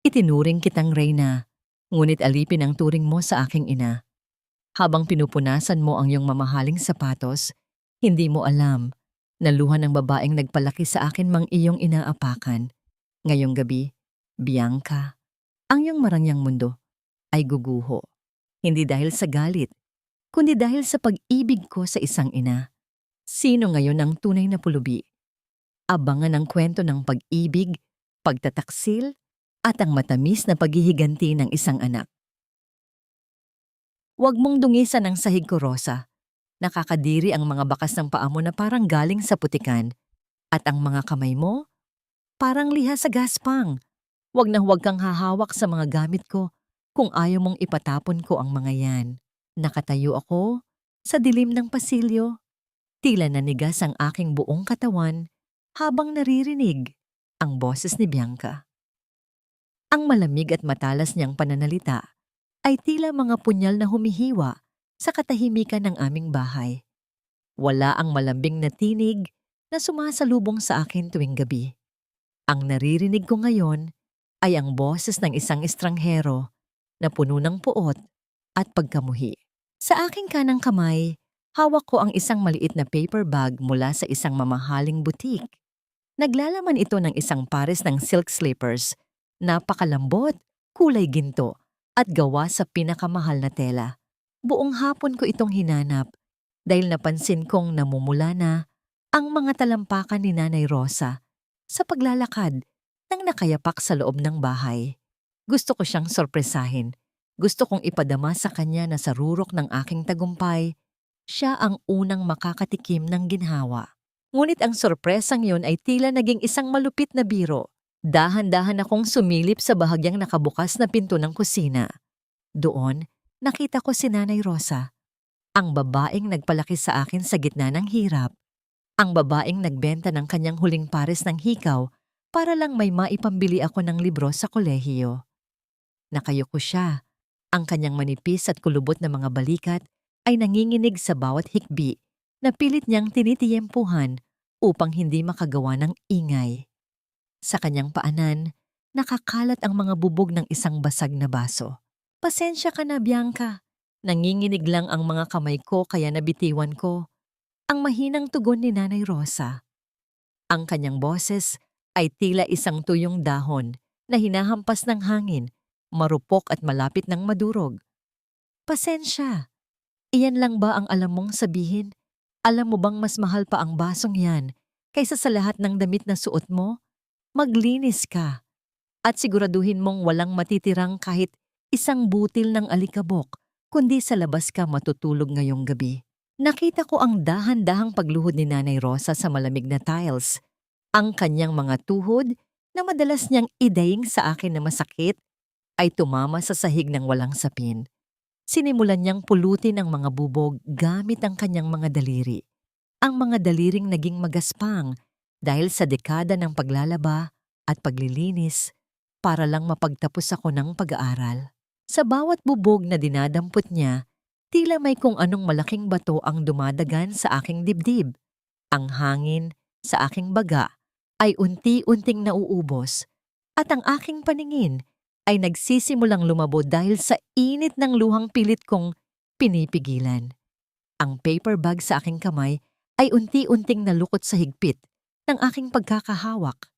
Itinuring kitang Reyna, ngunit alipin ang turing mo sa aking ina. Habang pinupunasan mo ang iyong mamahaling sapatos, hindi mo alam na luha ng babaeng nagpalaki sa akin mang iyong inaapakan. Ngayong gabi, Bianca, ang iyong marangyang mundo ay guguho. Hindi dahil sa galit, kundi dahil sa pag-ibig ko sa isang ina. Sino ngayon ang tunay na pulubi? Abangan ang kwento ng pag-ibig, pagtataksil, at ang matamis na paghihiganti ng isang anak. Huwag mong dungisan ang sahig ko, Rosa. Nakakadiri ang mga bakas ng paa mo na parang galing sa putikan. At ang mga kamay mo, parang liha sa gaspang. Huwag na huwag kang hahawak sa mga gamit ko kung ayaw mong ipatapon ko ang mga yan. Nakatayo ako sa dilim ng pasilyo. Tila nanigas ang aking buong katawan habang naririnig ang boses ni Bianca. Ang malamig at matalas niyang pananalita ay tila mga punyal na humihiwa sa katahimikan ng aming bahay. Wala ang malambing na tinig na sumasalubong sa akin tuwing gabi. Ang naririnig ko ngayon ay ang boses ng isang estranghero na puno ng puot at pagkamuhi. Sa aking kanang kamay, hawak ko ang isang maliit na paper bag mula sa isang mamahaling butik. Naglalaman ito ng isang pares ng silk slippers, napakalambot, kulay ginto, at gawa sa pinakamahal na tela. Buong hapon ko itong hinanap dahil napansin kong namumula na ang mga talampakan ni Nanay Rosa sa paglalakad nang nakayapak sa loob ng bahay. Gusto ko siyang sorpresahin. Gusto kong ipadama sa kanya na sa rurok ng aking tagumpay, siya ang unang makakatikim ng ginhawa. Ngunit ang sorpresang yun ay tila naging isang malupit na biro. Dahan-dahan akong sumilip sa bahagyang nakabukas na pinto ng kusina. Doon, nakita ko si Nanay Rosa, ang babaeng nagpalaki sa akin sa gitna ng hirap. Ang babaeng nagbenta ng kanyang huling pares ng hikaw para lang may maipambili ako ng libro sa kolehiyo. Nakayuko siya. Ang kanyang manipis at kulubot na mga balikat ay nanginginig sa bawat hikbi na pilit niyang tinitiyempuhan upang hindi makagawa ng ingay. Sa kanyang paanan, nakakalat ang mga bubog ng isang basag na baso. Pasensya ka na, Bianca. Nanginginig lang ang mga kamay ko kaya nabitiwan ko. Ang mahinang tugon ni Nanay Rosa. Ang kanyang boses ay tila isang tuyong dahon na hinahampas ng hangin, marupok at malapit ng madurog. Pasensya. Iyan lang ba ang alam mong sabihin? Alam mo bang mas mahal pa ang basong yan kaysa sa lahat ng damit na suot mo? Maglinis ka at siguraduhin mong walang matitirang kahit isang butil ng alikabok kundi sa labas ka matutulog ngayong gabi. Nakita ko ang dahan-dahang pagluhod ni Nanay Rosa sa malamig na tiles. Ang kanyang mga tuhod na madalas niyang idaying sa akin na masakit ay tumama sa sahig ng walang sapin. Sinimulan niyang pulutin ang mga bubog gamit ang kanyang mga daliri. Ang mga daliring naging magaspang dahil sa dekada ng paglalaba at paglilinis para lang mapagtapos ako ng pag-aaral. Sa bawat bubog na dinadampot niya, tila may kung anong malaking bato ang dumadagan sa aking dibdib. Ang hangin sa aking baga ay unti-unting nauubos at ang aking paningin ay nagsisimulang lumabo dahil sa init ng luhang pilit kong pinipigilan. Ang paper bag sa aking kamay ay unti-unting nalukot sa higpit ng aking pagkakahawak.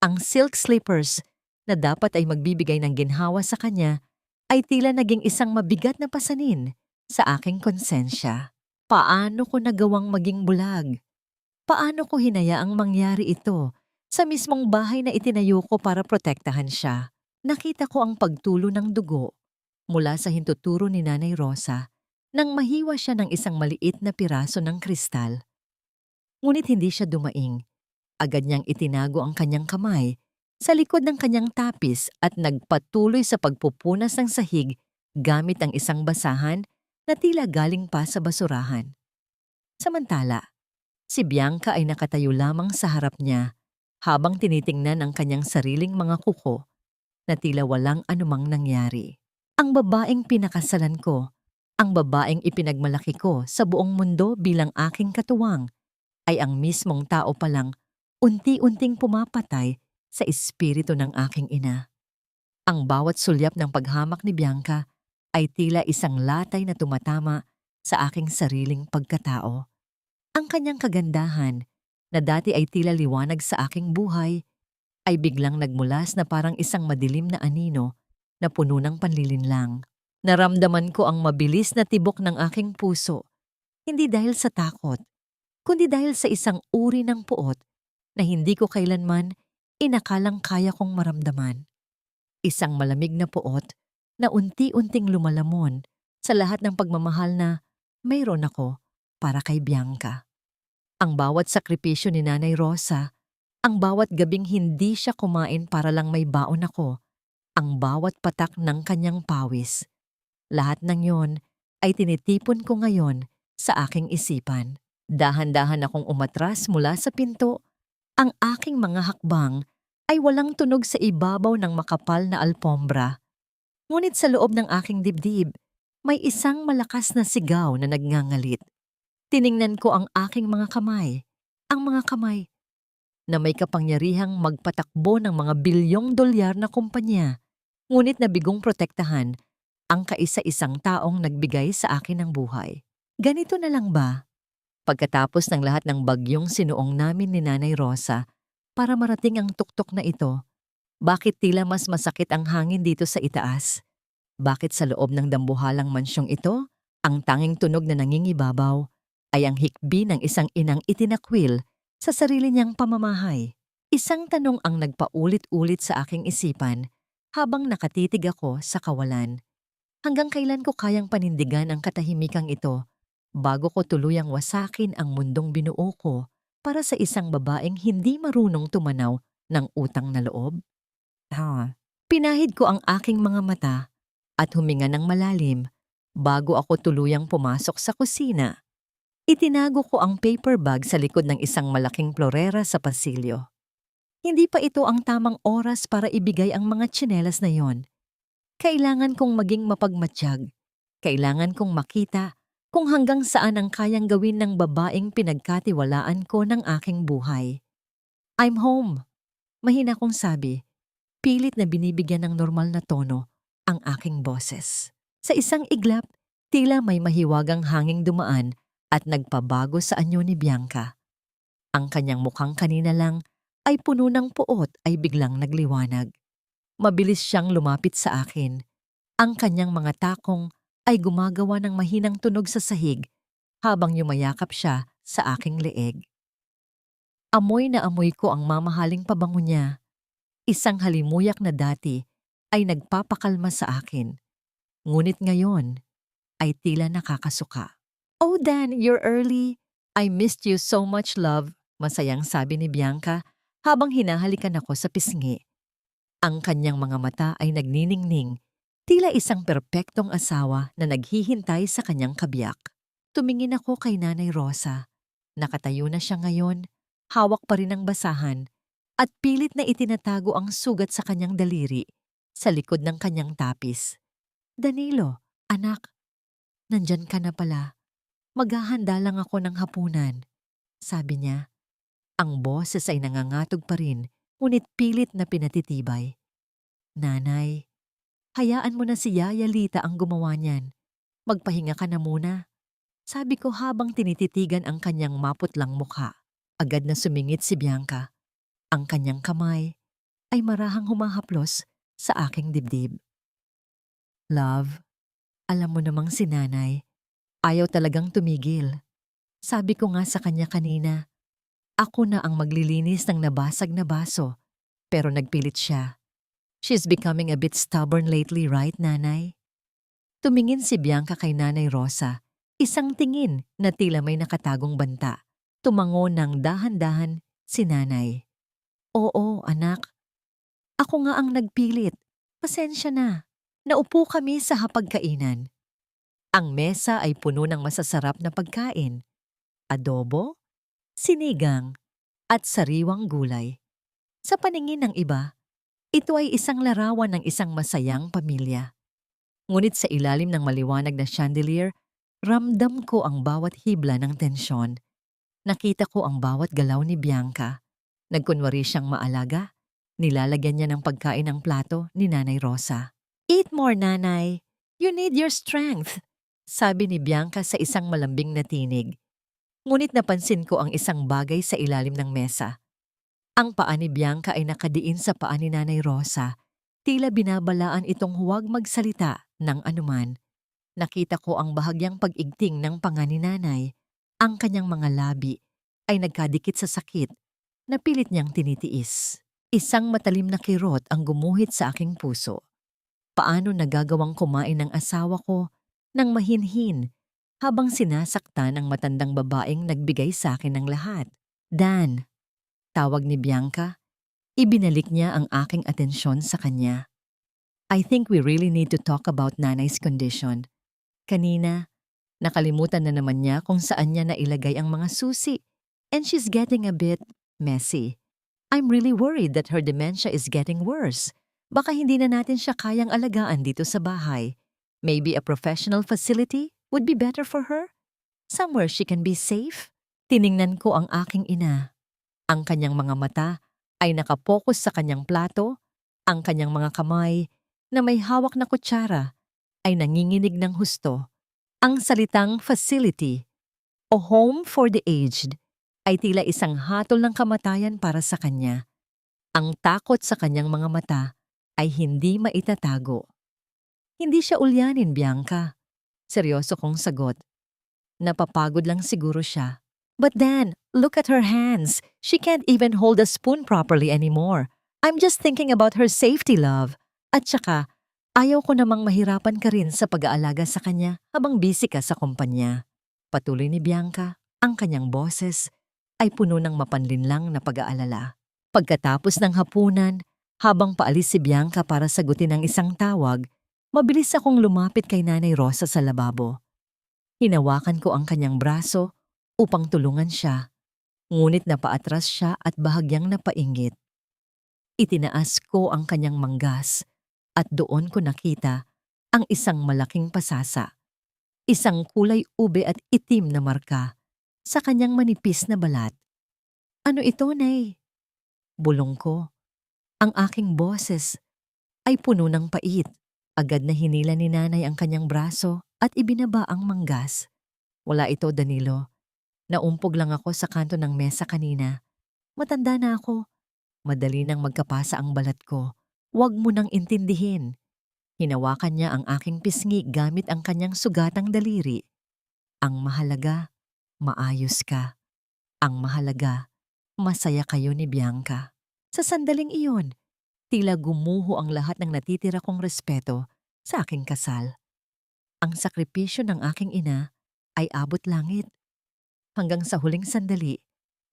Ang silk slippers na dapat ay magbibigay ng ginhawa sa kanya ay tila naging isang mabigat na pasanin sa aking konsensya. Paano ko nagawang maging bulag? Paano ko hinayaang mangyari ito sa mismong bahay na itinayo ko para protektahan siya? Nakita ko ang pagtulo ng dugo mula sa hintuturo ni Nanay Rosa nang mahiwa siya ng isang maliit na piraso ng kristal. Ngunit hindi siya dumaing. Agad niyang itinago ang kanyang kamay sa likod ng kanyang tapis at nagpatuloy sa pagpupunas ng sahig gamit ang isang basahan na tila galing pa sa basurahan. Samantala, si Bianca ay nakatayo lamang sa harap niya habang tinitingnan ang kanyang sariling mga kuko na tila walang anumang nangyari. Ang babaeng pinakasalan ko, ang babaeng ipinagmalaki ko sa buong mundo bilang aking katuwang, ay ang mismong tao palang unti-unting pumapatay sa espiritu ng aking ina. Ang bawat sulyap ng paghamak ni Bianca ay tila isang latay na tumatama sa aking sariling pagkatao. Ang kanyang kagandahan, na dati ay tila liwanag sa aking buhay, ay biglang nagmulas na parang isang madilim na anino na puno ng panlilinlang. Naramdaman ko ang mabilis na tibok ng aking puso, hindi dahil sa takot, kundi dahil sa isang uri ng puot na hindi ko kailanman inakalang kaya kong maramdaman. Isang malamig na puot na unti-unting lumalamon sa lahat ng pagmamahal na mayroon ako para kay Bianca. Ang bawat sakripisyo ni Nanay Rosa, ang bawat gabing hindi siya kumain para lang may baon ako, ang bawat patak ng kanyang pawis. Lahat ng yon ay tinitipon ko ngayon sa aking isipan. Dahan-dahan akong umatras mula sa pinto. Ang aking mga hakbang ay walang tunog sa ibabaw ng makapal na alpombra. Ngunit sa loob ng aking dibdib, may isang malakas na sigaw na nagngangalit. Tiningnan ko ang aking mga kamay, ang mga kamay na may kapangyarihang magpatakbo ng mga bilyong dolyar na kumpanya, ngunit nabigong protektahan ang kaisa-isang taong nagbigay sa akin ng buhay. Ganito na lang ba? Pagkatapos ng lahat ng bagyong sinuong namin ni Nanay Rosa para marating ang tuktok na ito, bakit tila mas masakit ang hangin dito sa itaas? Bakit sa loob ng dambuhalang mansyong ito, ang tanging tunog na nangingibabaw ay ang hikbi ng isang inang itinakwil sa sarili niyang pamamahay? Isang tanong ang nagpaulit-ulit sa aking isipan habang nakatitig ako sa kawalan. Hanggang kailan ko kayang panindigan ang katahimikang ito bago ko tuluyang wasakin ang mundong binuo ko para sa isang babaeng hindi marunong tumanaw ng utang na loob? Pinahid ko ang aking mga mata at huminga ng malalim bago ako tuluyang pumasok sa kusina. Itinago ko ang paper bag sa likod ng isang malaking florera sa pasilyo. Hindi pa ito ang tamang oras para ibigay ang mga tsinelas na yon. Kailangan kong maging mapagmatsyag. Kailangan kong makita kung hanggang saan ang kayang gawin ng babaeng pinagkatiwalaan ko ng aking buhay. I'm home, mahina kong sabi, pilit na binibigyan ng normal na tono ang aking boses. Sa isang iglap, tila may mahiwagang hanging dumaan at nagpabago sa anyo ni Bianca. Ang kanyang mukhang kanina lang ay puno ng puot ay biglang nagliwanag. Mabilis siyang lumapit sa akin. Ang kanyang mga takong ay gumagawa ng mahinang tunog sa sahig habang yumayakap siya sa aking leeg. Amoy na amoy ko ang mamahaling pabango niya. Isang halimuyak na dati ay nagpapakalma sa akin. Ngunit ngayon ay tila nakakasuka. "Oh Dan, you're early. I missed you so much, love," masayang sabi ni Bianca habang hinahalikan ako sa pisngi. Ang kanyang mga mata ay nagniningning, tila isang perpektong asawa na naghihintay sa kanyang kabiyak. Tumingin ako kay Nanay Rosa. Nakatayo na siya ngayon, hawak pa rin ang basahan, at pilit na itinatago ang sugat sa kanyang daliri sa likod ng kanyang tapis. "Danilo, anak, nandyan ka na pala. Maghahanda lang ako ng hapunan," sabi niya. Ang boses ay nangangatog pa rin, ngunit pilit na pinatitibay. "Nanay, hayaan mo na si Yaya Lita ang gumawa niyan. Magpahinga ka na muna," sabi ko habang tinititigan ang kanyang maputlang mukha. Agad na sumingit si Bianca. Ang kanyang kamay ay marahang humahaplos sa aking dibdib. "Love, alam mo namang si Nanay, ayaw talagang tumigil. Sabi ko nga sa kanya kanina, ako na ang maglilinis ng nabasag na baso, pero nagpilit siya. She's becoming a bit stubborn lately, right, Nanay?" Tumingin si Bianca kay Nanay Rosa, isang tingin na tila may nakatagong banta. Tumango ng dahan-dahan si Nanay. "Oo, anak. Ako nga ang nagpilit. Pasensya na. Naupo kami sa hapagkainan. Ang mesa ay puno ng masasarap na pagkain. Adobo, sinigang, at sariwang gulay. Sa paningin ng iba, ito ay isang larawan ng isang masayang pamilya. Ngunit sa ilalim ng maliwanag na chandelier, ramdam ko ang bawat hibla ng tensyon. Nakita ko ang bawat galaw ni Bianca. Nagkunwari siyang maalaga, Nilalagyan niya ng pagkain ang plato ni Nanay Rosa. "Eat more, Nanay. You need your strength," sabi ni Bianca sa isang malambing na tinig. Ngunit napansin ko ang isang bagay sa ilalim ng mesa. Ang paa ni Bianca ay nakadiin sa paa ni Nanay Rosa. Tila binabalaan itong huwag magsalita ng anuman. Nakita ko ang bahagyang pag-igting ng panga ni Nanay. Ang kanyang mga labi ay nagkadikit sa sakit na pilit niyang tinitiis. Isang matalim na kirot ang gumuhit sa aking puso. Paano nagagawang kumain ng asawa ko ng mahinhin habang sinasaktan ang matandang babaeng nagbigay sa akin ng lahat? "Dan," tawag ni Bianca. Ibinalik niya ang aking atensyon sa kanya. "I think we really need to talk about Nanay's condition. Kanina, nakalimutan na naman niya kung saan niya nailagay ang mga susi, and she's getting a bit messy. I'm really worried that her dementia is getting worse. Baka hindi na natin siya kayang alagaan dito sa bahay. Maybe a professional facility would be better for her? Somewhere she can be safe?" Tiningnan ko ang aking ina. Ang kanyang mga mata ay nakapokus sa kanyang plato, ang kanyang mga kamay na may hawak na kutsara ay nanginginig ng husto. Ang salitang facility o home for the aged ay tila isang hatol ng kamatayan para sa kanya. Ang takot sa kanyang mga mata ay hindi maitatago. "Hindi siya ulyanin, Bianca." Seryoso kong sagot. Napapagod lang siguro siya. "But Dan, look at her hands. She can't even hold a spoon properly anymore. I'm just thinking about her safety, love. At saka, ayaw ko namang mahirapan ka rin sa pag-aalaga sa kanya habang busy ka sa kumpanya." Patuloy ni Bianca, ang kanyang boses ay puno ng mapanlinlang na pag-aalala. Pagkatapos ng hapunan, habang paalis si Bianca para sagutin ang isang tawag, mabilis akong lumapit kay Nanay Rosa sa lababo. Hinawakan ko ang kanyang braso upang tulungan siya, ngunit napaatras siya at bahagyang napainggit. Itinaas ko ang kanyang manggas at doon ko nakita ang isang malaking pasasa, isang kulay ube at itim na marka sa kanyang manipis na balat. "Ano ito, Nay?" Bulong ko. Ang aking boses ay puno ng pait. Agad na hinila ni Nanay ang kanyang braso at ibinaba ang manggas. "Wala ito, Danilo. Naumpog lang ako sa kanto ng mesa kanina. Matanda na ako. Madali nang magkapasa ang balat ko. Huwag mo nang intindihin." Hinawakan niya ang aking pisngi gamit ang kanyang sugatang daliri. "Ang mahalaga, maayos ka. Ang mahalaga, masaya kayo ni Bianca." Sa sandaling iyon, tila gumuho ang lahat ng natitira kong respeto sa aking kasal. Ang sakripisyo ng aking ina ay abot langit. Hanggang sa huling sandali,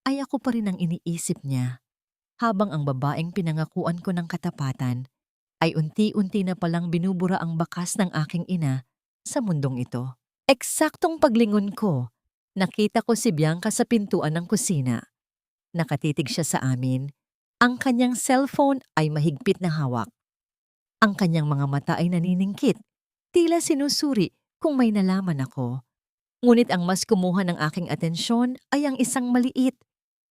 ay ako pa rin ang iniisip niya. Habang ang babaeng pinangakuan ko ng katapatan ay unti-unti na palang binubura ang bakas ng aking ina sa mundong ito. Eksaktong paglingon ko, nakita ko si Bianca sa pintuan ng kusina. Nakatitig siya sa amin. Ang kanyang cellphone ay mahigpit na hawak. Ang kanyang mga mata ay naniningkit, tila sinusuri kung may nalaman ako. Ngunit ang mas kumuha ng aking atensyon ay ang isang maliit,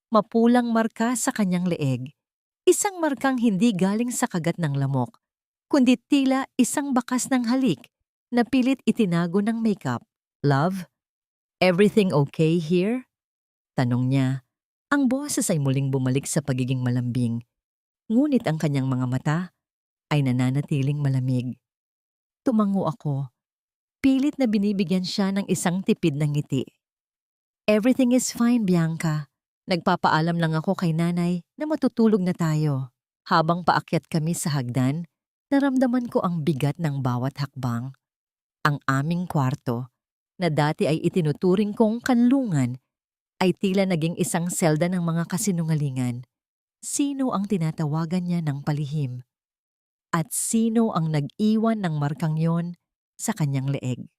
mapulang marka sa kanyang leeg. Isang markang hindi galing sa kagat ng lamok, kundi tila isang bakas ng halik na pilit itinago ng makeup. "Love, everything okay here?" Tanong niya. Ang boses ay muling bumalik sa pagiging malambing, ngunit ang kanyang mga mata ay nananatiling malamig. Tumango ako. Pilit na binibigyan siya ng isang tipid na ngiti. "Everything is fine, Bianca. Nagpapaalam lang ako kay Nanay na matutulog na tayo." Habang paakyat kami sa hagdan, naramdaman ko ang bigat ng bawat hakbang. Ang aming kwarto, na dati ay itinuturing kong kanlungan, ay tila naging isang selda ng mga kasinungalingan. Sino ang tinatawagan niya ng palihim? At sino ang nag-iwan ng markang yon sa kanyang leeg?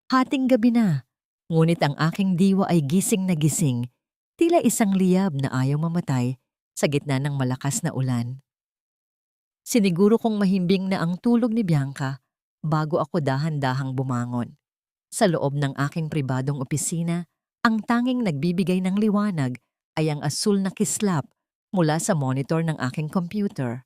Hating gabi na, ngunit ang aking diwa ay gising na gising, tila isang liyab na ayaw mamatay sa gitna ng malakas na ulan. Siniguro kong mahimbing na ang tulog ni Bianca bago ako dahan-dahang bumangon. Sa loob ng aking pribadong opisina, ang tanging nagbibigay ng liwanag ay ang asul na kislap mula sa monitor ng aking computer.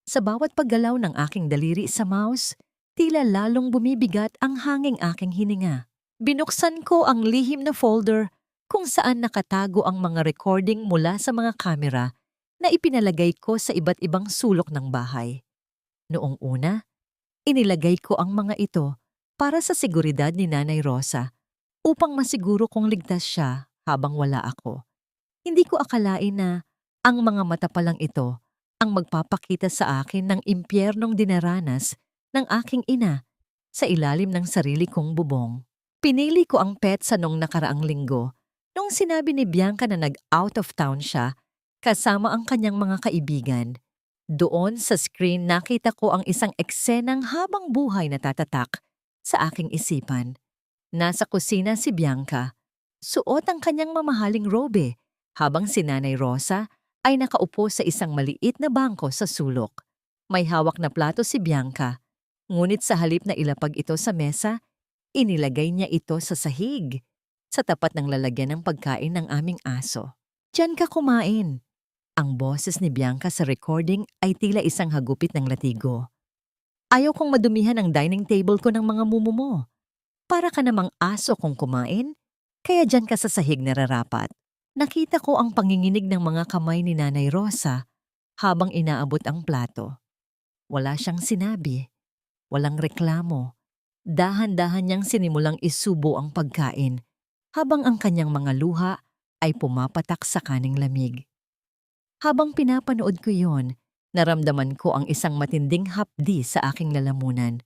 Sa bawat paggalaw ng aking daliri sa mouse, tila lalong bumibigat ang hanging aking hininga. Binuksan ko ang lihim na folder kung saan nakatago ang mga recording mula sa mga kamera na ipinalagay ko sa iba't ibang sulok ng bahay. Noong una, inilagay ko ang mga ito para sa seguridad ni Nanay Rosa upang masiguro kong ligtas siya habang wala ako. Hindi ko akalain na ang mga mata palang ito ang magpapakita sa akin ng impyernong dinaranas ng aking ina sa ilalim ng sarili kong bubong. Pinili ko ang petsa nung nakaraang linggo nung sinabi ni Bianca na nag-out of town siya kasama ang kanyang mga kaibigan. Doon sa screen nakita ko ang isang eksenang habang buhay na tatatak sa aking isipan. Nasa kusina si Bianca, suot ang kanyang mamahaling robe, habang si Nanay Rosa ay nakaupo sa isang maliit na bangko sa sulok. May hawak na plato si Bianca, ngunit sa halip na ilapag ito sa mesa, inilagay niya ito sa sahig, sa tapat ng lalagyan ng pagkain ng aming aso. "Diyan ka kumain." Ang boses ni Bianca sa recording ay tila isang hagupit ng latigo. "Ayaw kong madumihan ang dining table ko ng mga mumu mo. Para ka namang aso kung kumain, kaya diyan ka sa sahig nararapat." Nakita ko ang panginginig ng mga kamay ni Nanay Rosa habang inaabot ang plato. Wala siyang sinabi, walang reklamo. Dahan-dahan niyang sinimulang isubo ang pagkain habang ang kanyang mga luha ay pumapatak sa kaning lamig. Habang pinapanood ko yon, naramdaman ko ang isang matinding hapdi sa aking lalamunan.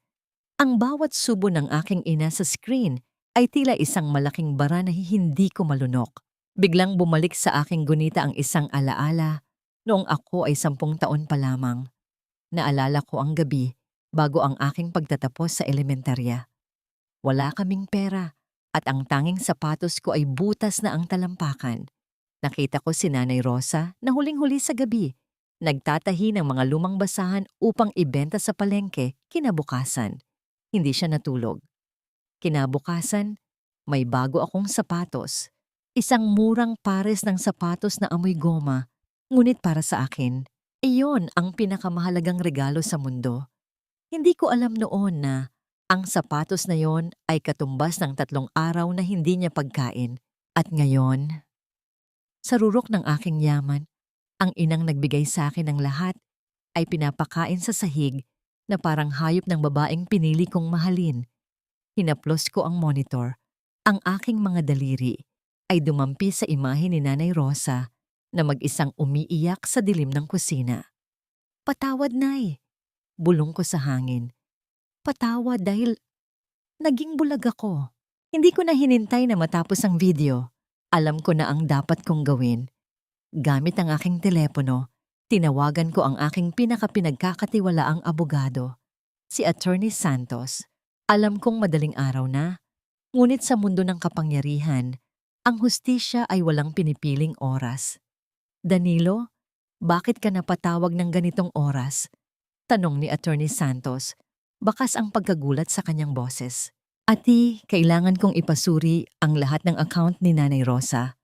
Ang bawat subo ng aking ina sa screen ay tila isang malaking bara na hindi ko malunok. Biglang bumalik sa aking gunita ang isang alaala noong ako ay 10 taon pa lamang. Naalala ko ang gabi bago ang aking pagtatapos sa elementarya. Wala kaming pera at ang tanging sapatos ko ay butas na ang talampakan. Nakita ko si Nanay Rosa na huling-huli sa gabi, nagtatahi ng mga lumang basahan upang ibenta sa palengke kinabukasan. Hindi siya natulog. Kinabukasan, may bago akong sapatos. Isang murang pares ng sapatos na amoy goma, ngunit para sa akin, iyon ang pinakamahalagang regalo sa mundo. Hindi ko alam noon na ang sapatos na yon ay katumbas ng 3 araw na hindi niya pagkain. At ngayon, sa rurok ng aking yaman, ang inang nagbigay sa akin ng lahat ay pinapakain sa sahig na parang hayop ng babaeng pinili kong mahalin. Hinaplos ko ang monitor. Ang aking mga daliri ay dumampi sa imahe ni Nanay Rosa na mag-isang umiiyak sa dilim ng kusina. "Patawad, Nay." Bulong ko sa hangin. Patawad dahil naging bulag ako. Hindi ko na hinintay na matapos ang video. Alam ko na ang dapat kong gawin. Gamit ang aking telepono, tinawagan ko ang aking pinakapinagkakatiwalaang abogado, si Attorney Santos. Alam kong madaling araw na, ngunit sa mundo ng kapangyarihan, ang hustisya ay walang pinipiling oras. "Danilo, bakit ka napatawag ng ganitong oras?" Tanong ni Attorney Santos, bakas ang pagkagulat sa kanyang boses. "Ati, kailangan kong ipasuri ang lahat ng account ni Nanay Rosa,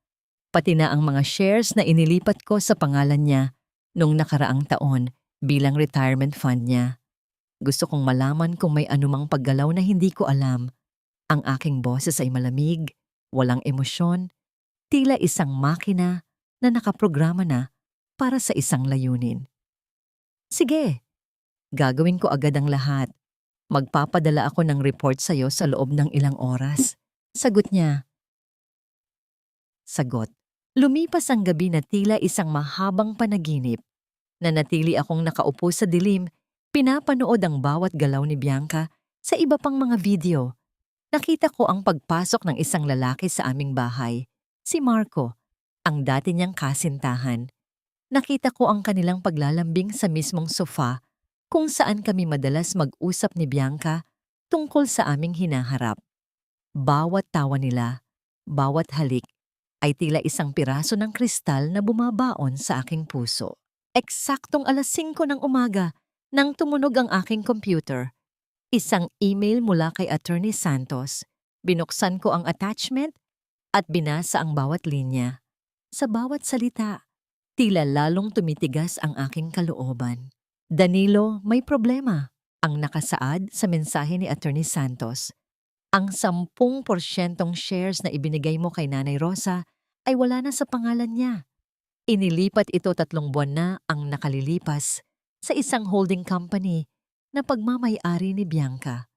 pati na ang mga shares na inilipat ko sa pangalan niya nung nakaraang taon bilang retirement fund niya. Gusto kong malaman kung may anumang paggalaw na hindi ko alam. Ang aking boses ay malamig, walang emosyon, tila isang makina na nakaprograma na para sa isang layunin." "Sige, gagawin ko agad ang lahat. Magpapadala ako ng report sa'yo sa loob ng ilang oras." Sagot niya. Sagot. Lumipas ang gabi na tila isang mahabang panaginip. Nanatili akong nakaupo sa dilim, pinapanood ang bawat galaw ni Bianca sa iba pang mga video. Nakita ko ang pagpasok ng isang lalaki sa aming bahay, si Marco, ang dati niyang kasintahan. Nakita ko ang kanilang paglalambing sa mismong sofa kung saan kami madalas mag-usap ni Bianca tungkol sa aming hinaharap. Bawat tawa nila, bawat halik, ay tila isang piraso ng kristal na bumabaon sa aking puso. Eksaktong 5:00 ng umaga nang tumunog ang aking computer. Isang email mula kay Attorney Santos. Binuksan ko ang attachment at binasa ang bawat linya. Sa bawat salita, Tila lalong tumitigas ang aking kalooban. Danilo, may problema. Ang nakasaad sa mensahe ni Attorney Santos. Ang 10% shares na ibinigay mo kay Nanay Rosa ay wala na sa pangalan niya. Inilipat ito 3 buwan na ang nakalilipas sa isang holding company na pagmamay-ari ni Bianca.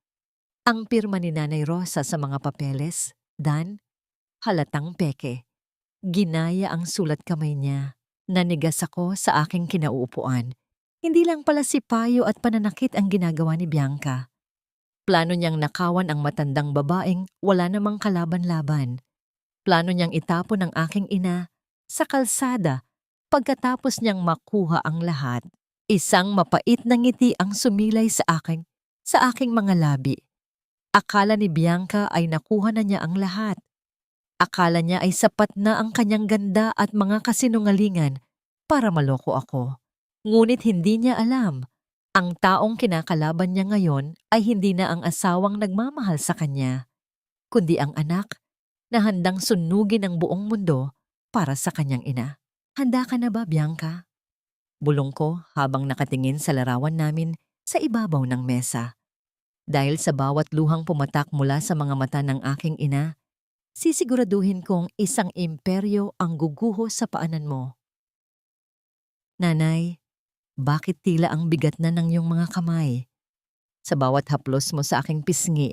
Ang pirma ni Nanay Rosa sa mga papeles, Dan, halatang peke. Ginaya ang sulat kamay niya. Nanigas ako sa aking kinauupuan. Hindi lang pala sipayo at pananakit ang ginagawa ni Bianca. Plano niyang nakawan ang matandang babaeng wala namang kalaban-laban. Plano niyang itapon ang aking ina sa kalsada pagkatapos niyang makuha ang lahat. Isang mapait na ngiti ang sumilay sa aking mga labi. Akala ni Bianca ay nakuha na niya ang lahat. Akala niya ay sapat na ang kanyang ganda at mga kasinungalingan para maloko ako. Ngunit hindi niya alam, ang taong kinakalaban niya ngayon ay hindi na ang asawang nagmamahal sa kanya, kundi ang anak na handang sunugin ang buong mundo para sa kanyang ina. Handa ka na ba, Bianca? Bulong ko habang nakatingin sa larawan namin sa ibabaw ng mesa. Dahil sa bawat luhang pumatak mula sa mga mata ng aking ina, sisiguraduhin kong isang imperyo ang guguho sa paanan mo. Nanay, bakit tila ang bigat na ng iyong mga kamay? Sa bawat haplos mo sa aking pisngi,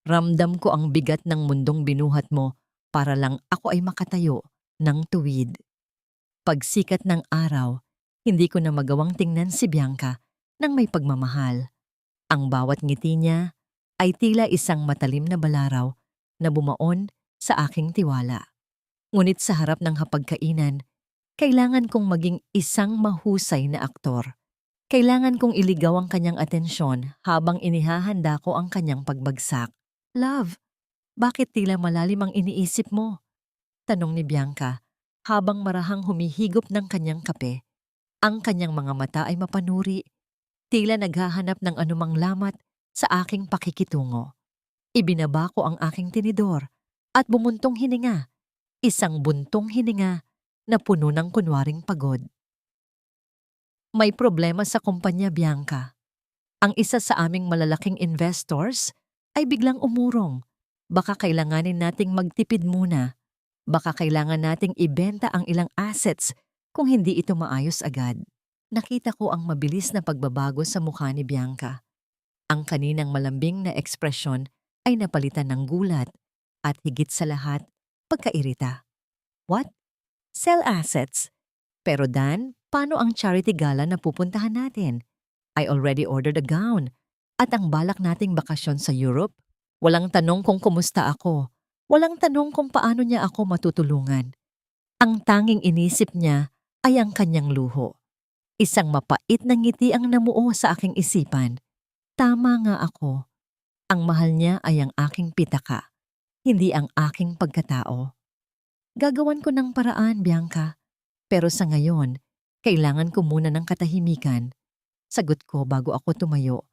ramdam ko ang bigat ng mundong binuhat mo para lang ako ay makatayo ng tuwid. Pagsikat ng araw, hindi ko na magawang tingnan si Bianca ng may pagmamahal. Ang bawat ngiti niya ay tila isang matalim na balaraw na bumaon sa aking tiwala. Ngunit sa harap ng hapagkainan, kailangan kong maging isang mahusay na aktor. Kailangan kong iligaw ang kanyang atensyon habang inihahanda ko ang kanyang pagbagsak. Love, bakit tila malalim ang iniisip mo? Tanong ni Bianca habang marahang humihigop ng kanyang kape. Ang kanyang mga mata ay mapanuri, tila naghahanap ng anumang lamat sa aking pakikitungo. Ibinaba ko ang aking tinidor at bumuntong hininga, isang buntong hininga na puno ng kunwaring pagod. May problema sa kumpanya, Bianca. Ang isa sa aming malalaking investors ay biglang umurong. Baka kailanganin nating magtipid muna. Baka kailangan nating ibenta ang ilang assets kung hindi ito maayos agad. Nakita ko ang mabilis na pagbabago sa mukha ni Bianca. Ang kaninang malambing na ekspresyon ay napalitan ng gulat at higit sa lahat, pagkairita. What? Sell assets? Pero Dan, paano ang charity gala na pupuntahan natin? I already ordered a gown. At ang balak nating bakasyon sa Europe? Walang tanong kung kumusta ako. Walang tanong kung paano niya ako matutulungan. Ang tanging inisip niya ay ang kanyang luho. Isang mapait na ngiti ang namuo sa aking isipan. Tama nga ako. Ang mahal niya ay ang aking pitaka, hindi ang aking pagkatao. Gagawan ko ng paraan, Bianca. Pero sa ngayon, kailangan ko muna ng katahimikan. Sagot ko bago ako tumayo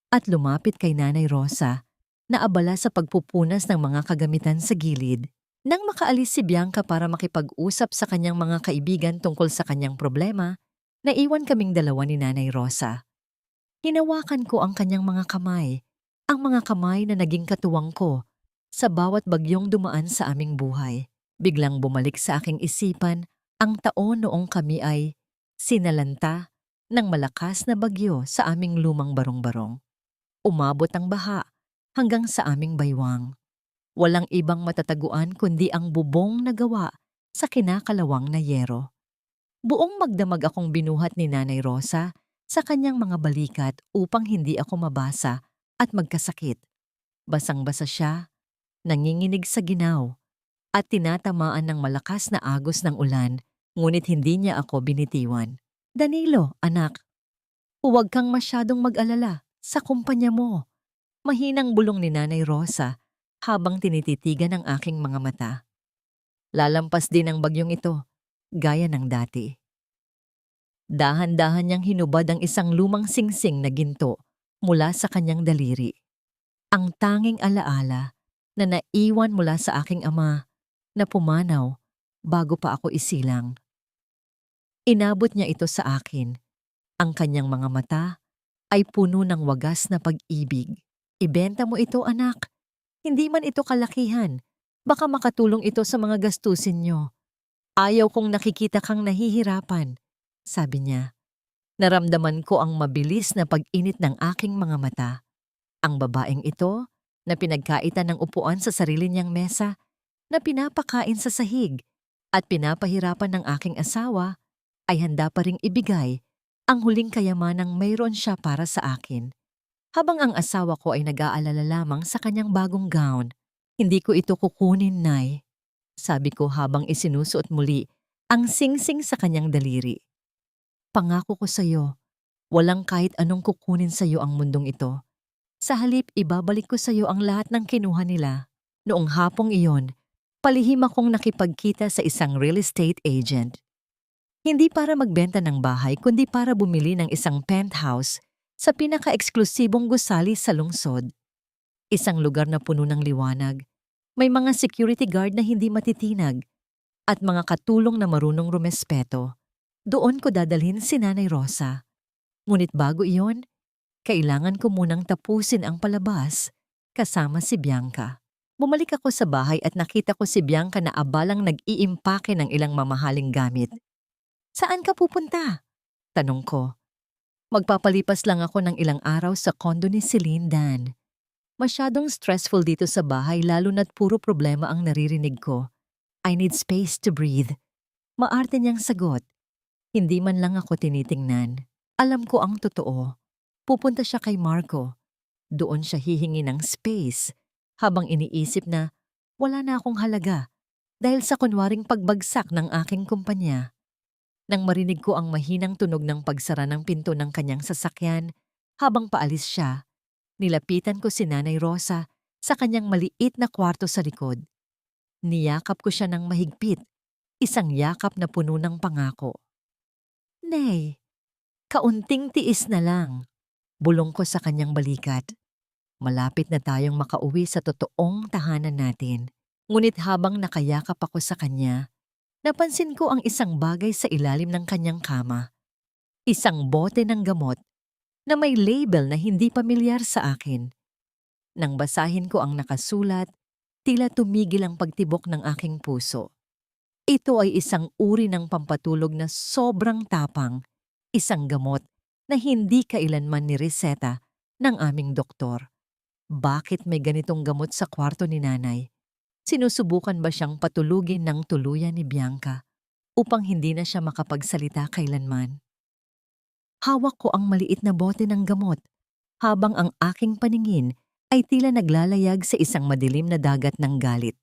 at lumapit kay Nanay Rosa na abala sa pagpupunas ng mga kagamitan sa gilid. Nang makaalis si Bianca para makipag-usap sa kanyang mga kaibigan tungkol sa kanyang problema, naiwan kaming dalawa ni Nanay Rosa. Hinawakan ko ang kanyang mga kamay, ang mga kamay na naging katuwang ko sa bawat bagyong dumaan sa aming buhay. Biglang bumalik sa aking isipan ang taon noong kami ay sinalanta ng malakas na bagyo sa aming lumang barong-barong. Umabot ang baha hanggang sa aming baywang. Walang ibang matataguan kundi ang bubong na gawa sa kinakalawang na yero. Buong magdamag akong binuhat ni Nanay Rosa sa kanyang mga balikat upang hindi ako mabasa at magkasakit. Basang-basa siya, nanginginig sa ginaw, at tinatamaan ng malakas na agos ng ulan, ngunit hindi niya ako binitiwan. Danilo, anak, huwag kang masyadong mag-alala sa kumpanya mo. Mahinang bulong ni Nanay Rosa habang tinititigan ang aking mga mata. Lalampas din ang bagyong ito, gaya ng dati. Dahan-dahan niyang hinubad ang isang lumang singsing na ginto mula sa kanyang daliri. Ang tanging alaala na naiwan mula sa aking ama na pumanaw bago pa ako isilang. Inabot niya ito sa akin. Ang kanyang mga mata ay puno ng wagas na pag-ibig. Ibenta mo ito, anak. Hindi man ito kalakihan. Baka makatulong ito sa mga gastusin niyo. Ayaw kong nakikita kang nahihirapan, sabi niya. Naramdaman ko ang mabilis na pag-init ng aking mga mata. Ang babaeng ito, na pinagkaitan ng upuan sa sarili niyang mesa, na pinapakain sa sahig, at pinapahirapan ng aking asawa, ay handa pa ring ibigay ang huling kayamanang mayroon siya para sa akin. Habang ang asawa ko ay nag-aalala lamang sa kanyang bagong gown, hindi ko ito kukunin, Nay. Sabi ko habang isinusuot muli ang singsing sa kanyang daliri. Pangako ko sa'yo, walang kahit anong kukunin sa'yo ang mundong ito. Sa halip, ibabalik ko sa'yo ang lahat ng kinuha nila. Noong hapong iyon, palihim akong nakipagkita sa isang real estate agent. Hindi para magbenta ng bahay, kundi para bumili ng isang penthouse sa pinaka-eksklusibong gusali sa lungsod. Isang lugar na puno ng liwanag, may mga security guard na hindi matitinag, at mga katulong na marunong rumespeto. Doon ko dadalhin si Nanay Rosa. Ngunit bago iyon, kailangan ko munang tapusin ang palabas kasama si Bianca. Bumalik ako sa bahay at nakita ko si Bianca na abalang nag-iimpake ng ilang mamahaling gamit. Saan ka pupunta? Tanong ko. Magpapalipas lang ako ng ilang araw sa kondo ni Celine Dan. Masyadong stressful dito sa bahay lalo na't puro problema ang naririnig ko. I need space to breathe. Maarte niyang sagot. Hindi man lang ako tinitingnan. Alam ko ang totoo. Pupunta siya kay Marco. Doon siya hihingi ng space habang iniisip na wala na akong halaga dahil sa kunwaring pagbagsak ng aking kumpanya. Nang marinig ko ang mahinang tunog ng pagsara ng pinto ng kanyang sasakyan habang paalis siya, nilapitan ko si Nanay Rosa sa kanyang maliit na kwarto sa likod. Niyakap ko siya ng mahigpit, isang yakap na puno ng pangako. Nay, kaunting tiis na lang. Bulong ko sa kanyang balikat. Malapit na tayong makauwi sa totoong tahanan natin. Ngunit habang nakayakap ako sa kanya, napansin ko ang isang bagay sa ilalim ng kanyang kama. Isang bote ng gamot na may label na hindi pamilyar sa akin. Nang basahin ko ang nakasulat, tila tumigil ang pagtibok ng aking puso. Ito ay isang uri ng pampatulog na sobrang tapang, isang gamot na hindi kailanman nireseta ng aming doktor. Bakit may ganitong gamot sa kwarto ni Nanay? Sinusubukan ba siyang patulugin ng tuluyan ni Bianca upang hindi na siya makapagsalita kailanman? Hawak ko ang maliit na bote ng gamot habang ang aking paningin ay tila naglalayag sa isang madilim na dagat ng galit.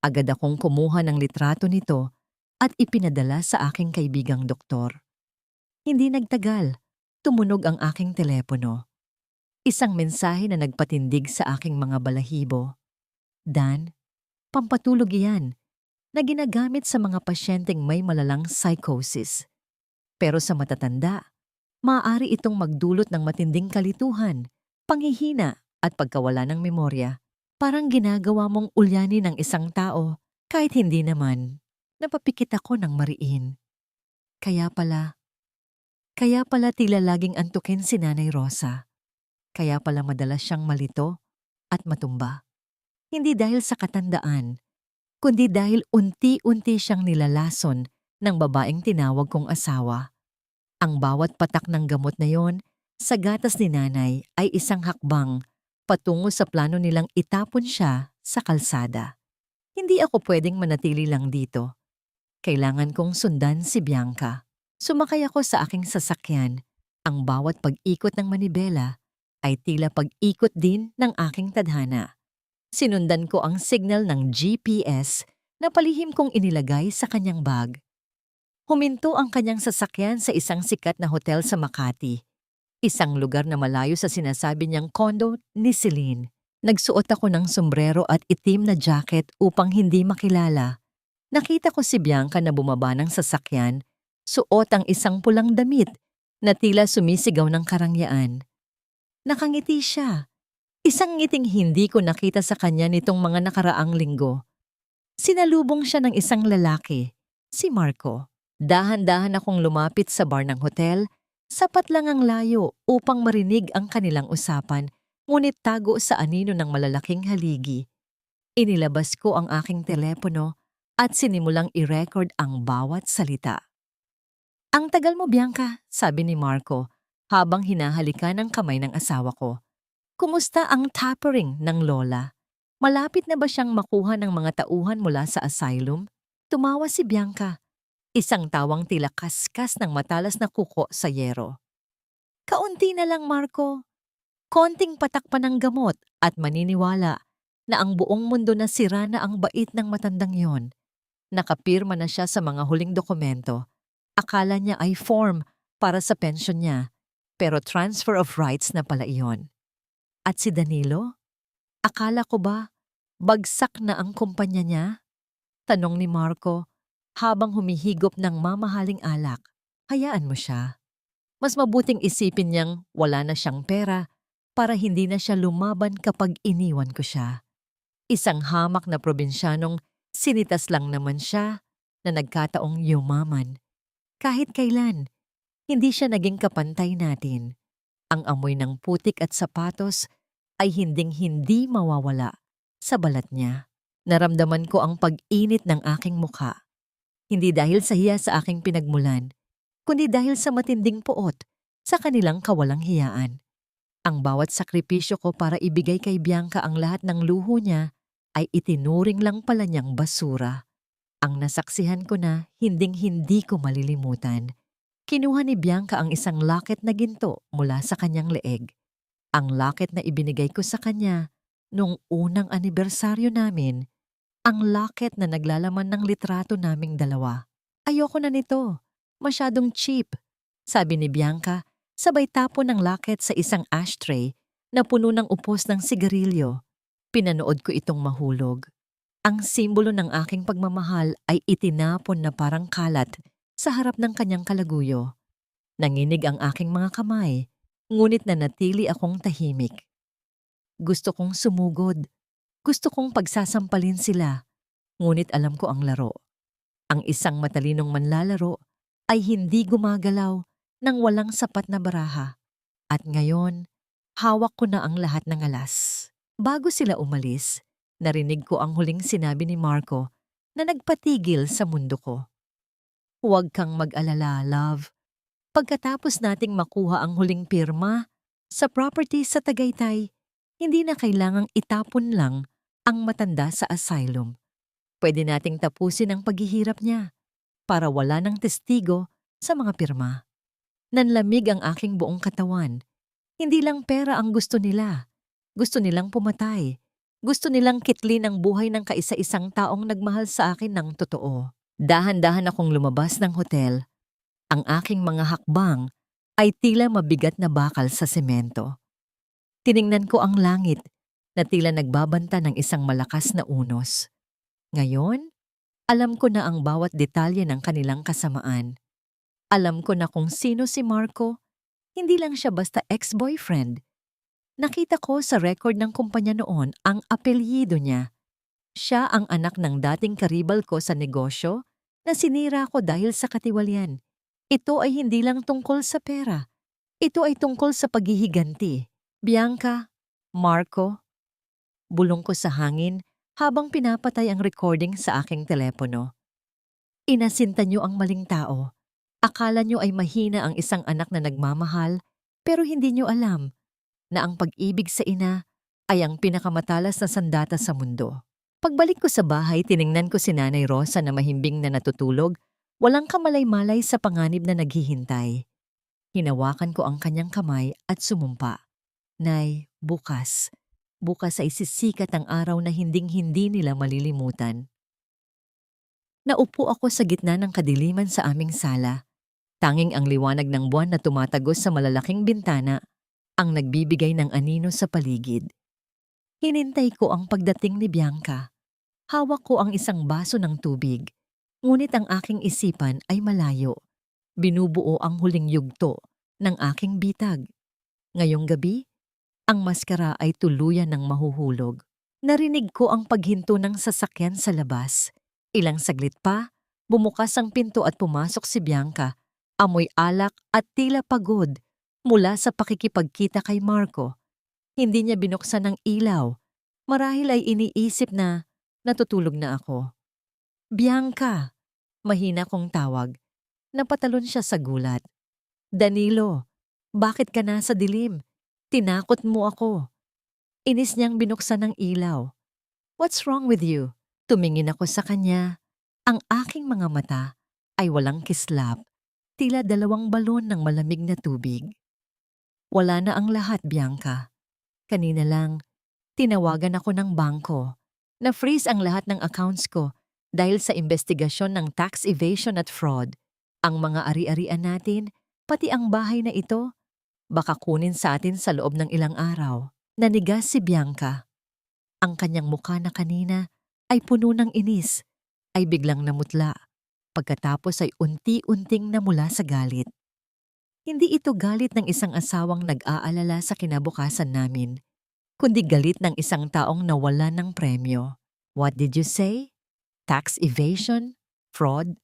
Agad akong kumuha ng litrato nito at ipinadala sa aking kaibigang doktor. Hindi nagtagal, tumunog ang aking telepono. Isang mensahe na nagpatindig sa aking mga balahibo. Dan, pampatulog iyan, na ginagamit sa mga pasyenteng may malalang psychosis. Pero sa matatanda, maaari itong magdulot ng matinding kalituhan, panghihina at pagkawala ng memorya. Parang ginagawa mong ulyani ng isang tao kahit hindi naman. Napapikit ako ng mariin. Kaya pala tila laging antukin si Nanay Rosa. Kaya pala madalas siyang malito at matumba. Hindi dahil sa katandaan, kundi dahil unti-unti siyang nilalason ng babaeng tinawag kong asawa. Ang bawat patak ng gamot na yon sa gatas ni Nanay ay isang hakbang patungo sa plano nilang itapon siya sa kalsada. Hindi ako pwedeng manatili lang dito. Kailangan kong sundan si Bianca. Sumakay ako sa aking sasakyan. Ang bawat pag-ikot ng manibela ay tila pag-ikot din ng aking tadhana. Sinundan ko ang signal ng GPS na palihim kong inilagay sa kanyang bag. Huminto ang kanyang sasakyan sa isang sikat na hotel sa Makati. Isang lugar na malayo sa sinasabi niyang kondo ni Celine. Nagsuot ako ng sombrero at itim na jacket upang hindi makilala. Nakita ko si Bianca na bumaba ng sasakyan, suot ang isang pulang damit na tila sumisigaw ng karangyaan. Nakangiti siya. Isang ngiting hindi ko nakita sa kanya nitong mga nakaraang linggo. Sinalubong siya ng isang lalaki, si Marco. Dahan-dahan akong lumapit sa bar ng hotel, sapat lang ang layo upang marinig ang kanilang usapan, ngunit tago sa anino ng malalaking haligi. Inilabas ko ang aking telepono at sinimulang i-record ang bawat salita. "Ang tagal mo, Bianca," sabi ni Marco habang hinahalikan ng kamay ng asawa ko. "Kumusta ang tappering ng lola? Malapit na ba siyang makuha ng mga tauhan mula sa asylum?" Tumawa si Bianca, isang tawang tila kaskas ng matalas na kuko sa yero. "Kaunti na lang, Marco. Konting patak pa ng gamot at maniniwala na ang buong mundo na sira na ang bait ng matandang yon. Nakapirma na siya sa mga huling dokumento. Akala niya ay form para sa pension niya, pero transfer of rights na pala iyon. At si Danilo? Akala ko ba bagsak na ang kumpanya niya?" Tanong ni Marco habang humihigop ng mamahaling alak. "Hayaan mo siya. Mas mabuting isipin niyang wala na siyang pera para hindi na siya lumaban kapag iniwan ko siya. Isang hamak na probinsyanong sinitas lang naman siya na nagkataong yumaman. Kahit kailan, hindi siya naging kapantay natin. Ang amoy ng putik at sapatos ay hinding-hindi mawawala sa balat niya. Naramdaman ko ang pag-init ng aking mukha. Hindi dahil sa hiya sa aking pinagmulan, kundi dahil sa matinding poot sa kanilang kawalang hiyaan. Ang bawat sakripisyo ko para ibigay kay Bianca ang lahat ng luho niya ay itinuring lang pala niyang basura. Ang nasaksihan ko na hinding-hindi ko malilimutan. Kinuha ni Bianca ang isang locket na ginto mula sa kanyang leeg. Ang locket na ibinigay ko sa kanya noong unang anibersaryo namin, ang locket na naglalaman ng litrato naming dalawa. "Ayoko na nito. Masyadong cheap," sabi ni Bianca, sabay tapon ng locket sa isang ashtray na puno ng upos ng sigarilyo. Pinanood ko itong mahulog. Ang simbolo ng aking pagmamahal ay itinapon na parang kalat sa harap ng kanyang kalaguyo. Nanginig ang aking mga kamay, ngunit nanatili akong tahimik. Gusto kong sumugod. Gusto kong pagsasampalin sila, ngunit alam ko ang laro. Ang isang matalinong manlalaro ay hindi gumagalaw nang walang sapat na baraha. At ngayon, hawak ko na ang lahat ng alas. Bago sila umalis, narinig ko ang huling sinabi ni Marco na nagpatigil sa mundo ko. "Huwag kang mag-alala, love. Pagkatapos nating makuha ang huling pirma sa property sa Tagaytay, hindi na kailangang itapon lang ang matanda sa asylum. Pwede nating tapusin ang paghihirap niya para wala ng testigo sa mga pirma." Nanlamig ang aking buong katawan. Hindi lang pera ang gusto nila. Gusto nilang pumatay. Gusto nilang kitlin ang buhay ng kaisa-isang taong nagmahal sa akin ng totoo. Dahan-dahan akong lumabas ng hotel. Ang aking mga hakbang ay tila mabigat na bakal sa semento. Tiningnan ko ang langit na tila nagbabanta ng isang malakas na unos. Ngayon, alam ko na ang bawat detalye ng kanilang kasamaan. Alam ko na kung sino si Marco. Hindi lang siya basta ex-boyfriend. Nakita ko sa record ng kumpanya noon ang apelyido niya. Siya ang anak ng dating karibal ko sa negosyo na sinira ko dahil sa katiwalian. Ito ay hindi lang tungkol sa pera. Ito ay tungkol sa paghihiganti. "Bianca, Marco," bulong ko sa hangin habang pinapatay ang recording sa aking telepono. "Inasinta niyo ang maling tao. Akala niyo ay mahina ang isang anak na nagmamahal, pero hindi niyo alam na ang pag-ibig sa ina ay ang pinakamatalas na sandata sa mundo." Pagbalik ko sa bahay, tiningnan ko si Nanay Rosa na mahimbing na natutulog, walang kamalay-malay sa panganib na naghihintay. Hinawakan ko ang kanyang kamay at sumumpa. "Nay, bukas ay sisikat ang araw na hinding-hindi nila malilimutan." Naupo ako sa gitna ng kadiliman sa aming sala. Tanging ang liwanag ng buwan na tumatagos sa malalaking bintana ang nagbibigay ng anino sa paligid. Hinintay ko ang pagdating ni Bianca. Hawak ko ang isang baso ng tubig, ngunit ang aking isipan ay malayo. Binubuo ang huling yugto ng aking bitag. Ngayong gabi, ang maskara ay tuluyan ng mahuhulog. Narinig ko ang paghinto ng sasakyan sa labas. Ilang saglit pa, Bumukas ang pinto at pumasok si Bianca. Amoy alak at tila pagod mula sa pakikipagkita kay Marco. Hindi niya binuksan ang ilaw. Marahil ay iniisip na natutulog na ako. Bianca! Mahina kong tawag. Napatalon siya sa gulat. Danilo, bakit ka nasa dilim? Tinakot mo ako. Inis niyang binuksan ang ilaw. What's wrong with you? Tumingin ako sa kanya. Ang aking mga mata ay walang kislap, tila 2 balon ng malamig na tubig. Wala na ang lahat, Bianca. Kanina lang, tinawagan ako ng bangko. Na-freeze ang lahat ng accounts ko dahil sa investigasyon ng tax evasion at fraud. Ang mga ari-arian natin, pati ang bahay na ito, baka kunin sa atin sa loob ng ilang araw. Nanigas si Bianca. Ang kanyang mukha na kanina ay puno ng inis, ay biglang namutla. Pagkatapos ay unti-unting namula sa galit. Hindi ito galit ng isang asawang nag-aalala sa kinabukasan namin, kundi galit ng isang taong nawala ng premyo. What did you say? Tax evasion? Fraud?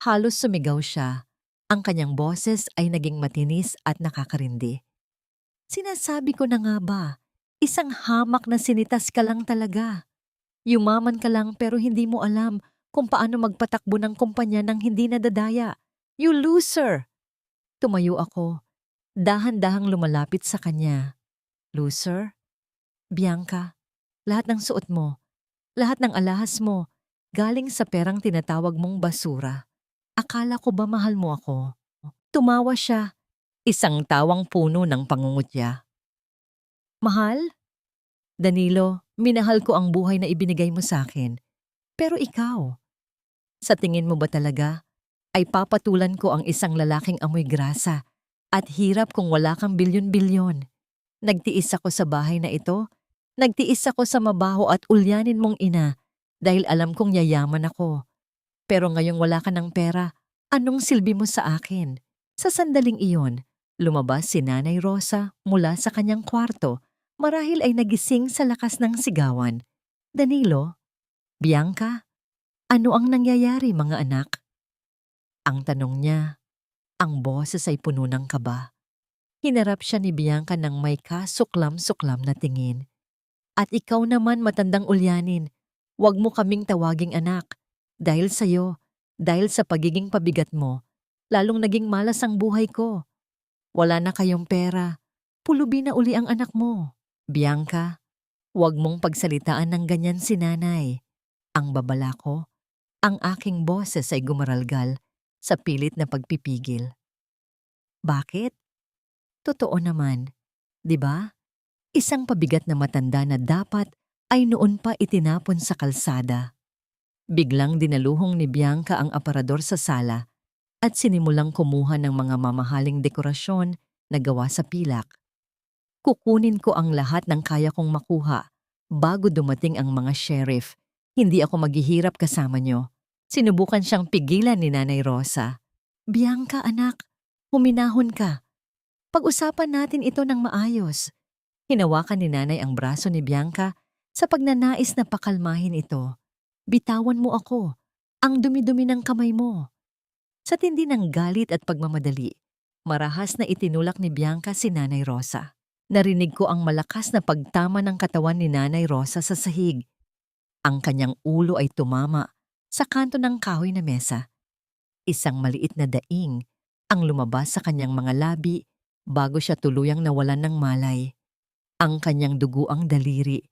Halos sumigaw siya. Ang kanyang boses ay naging matinis at nakakarindi. Sinasabi ko na nga ba, isang hamak na sinitas ka lang talaga. Yumaman ka lang pero hindi mo alam kung paano magpatakbo ng kumpanya ng hindi nadadaya. You loser! Tumayo ako. Dahan-dahang lumalapit sa kanya. Loser? Bianca, lahat ng suot mo, lahat ng alahas mo, galing sa perang tinatawag mong basura. Akala ko ba mahal mo ako? Tumawa siya. Isang tawang puno ng pangungutya. Mahal? Danilo, minahal ko ang buhay na ibinigay mo sa akin. Pero ikaw, sa tingin mo ba talaga ay papatulan ko ang isang lalaking amoy grasa at hirap kung wala kang bilyon-bilyon? Nagtiis ako sa bahay na ito. Nagtiis ako sa mabaho at ulyanin mong ina dahil alam kong yayaman ako. Pero ngayong wala ka ng pera, anong silbi mo sa akin? Sa sandaling iyon, lumabas si Nanay Rosa mula sa kanyang kwarto. Marahil ay nagising sa lakas ng sigawan. Danilo, Bianca, ano ang nangyayari mga anak? Ang tanong niya, ang boses ay puno ng kaba. Hinarap siya ni Bianca ng may kasuklam-suklam na tingin. At ikaw naman matandang ulyanin, huwag mo kaming tawaging anak. Dahil sa'yo, dahil sa pagiging pabigat mo, lalong naging malas ang buhay ko. Wala na kayong pera, pulubi na uli ang anak mo. Bianca, huwag mong pagsalitaan ng ganyan si nanay. Ang babala ko, ang aking boses ay gumaralgal sa pilit na pagpipigil. Bakit? Totoo naman, di ba? Isang pabigat na matanda na dapat ay noon pa itinapon sa kalsada. Biglang dinaluhong ni Bianca ang aparador sa sala at sinimulang kumuha ng mga mamahaling dekorasyon na gawa sa pilak. Kukunin ko ang lahat ng kaya kong makuha bago dumating ang mga sheriff. Hindi ako maghihirap kasama nyo. Sinubukan siyang pigilan ni Nanay Rosa. Bianca anak, huminahon ka. Pag-usapan natin ito ng maayos. Hinawakan ni Nanay ang braso ni Bianca sa pagnanais na pakalmahin ito. Bitawan mo ako, ang dumi-dumi ng kamay mo. Sa tindi ng galit at pagmamadali, marahas na itinulak ni Bianca si Nanay Rosa. Narinig ko ang malakas na pagtama ng katawan ni Nanay Rosa sa sahig. Ang kanyang ulo ay tumama sa kanto ng kahoy na mesa. Isang maliit na daing ang lumabas sa kanyang mga labi bago siya tuluyang nawalan ng malay. Ang kanyang duguang daliri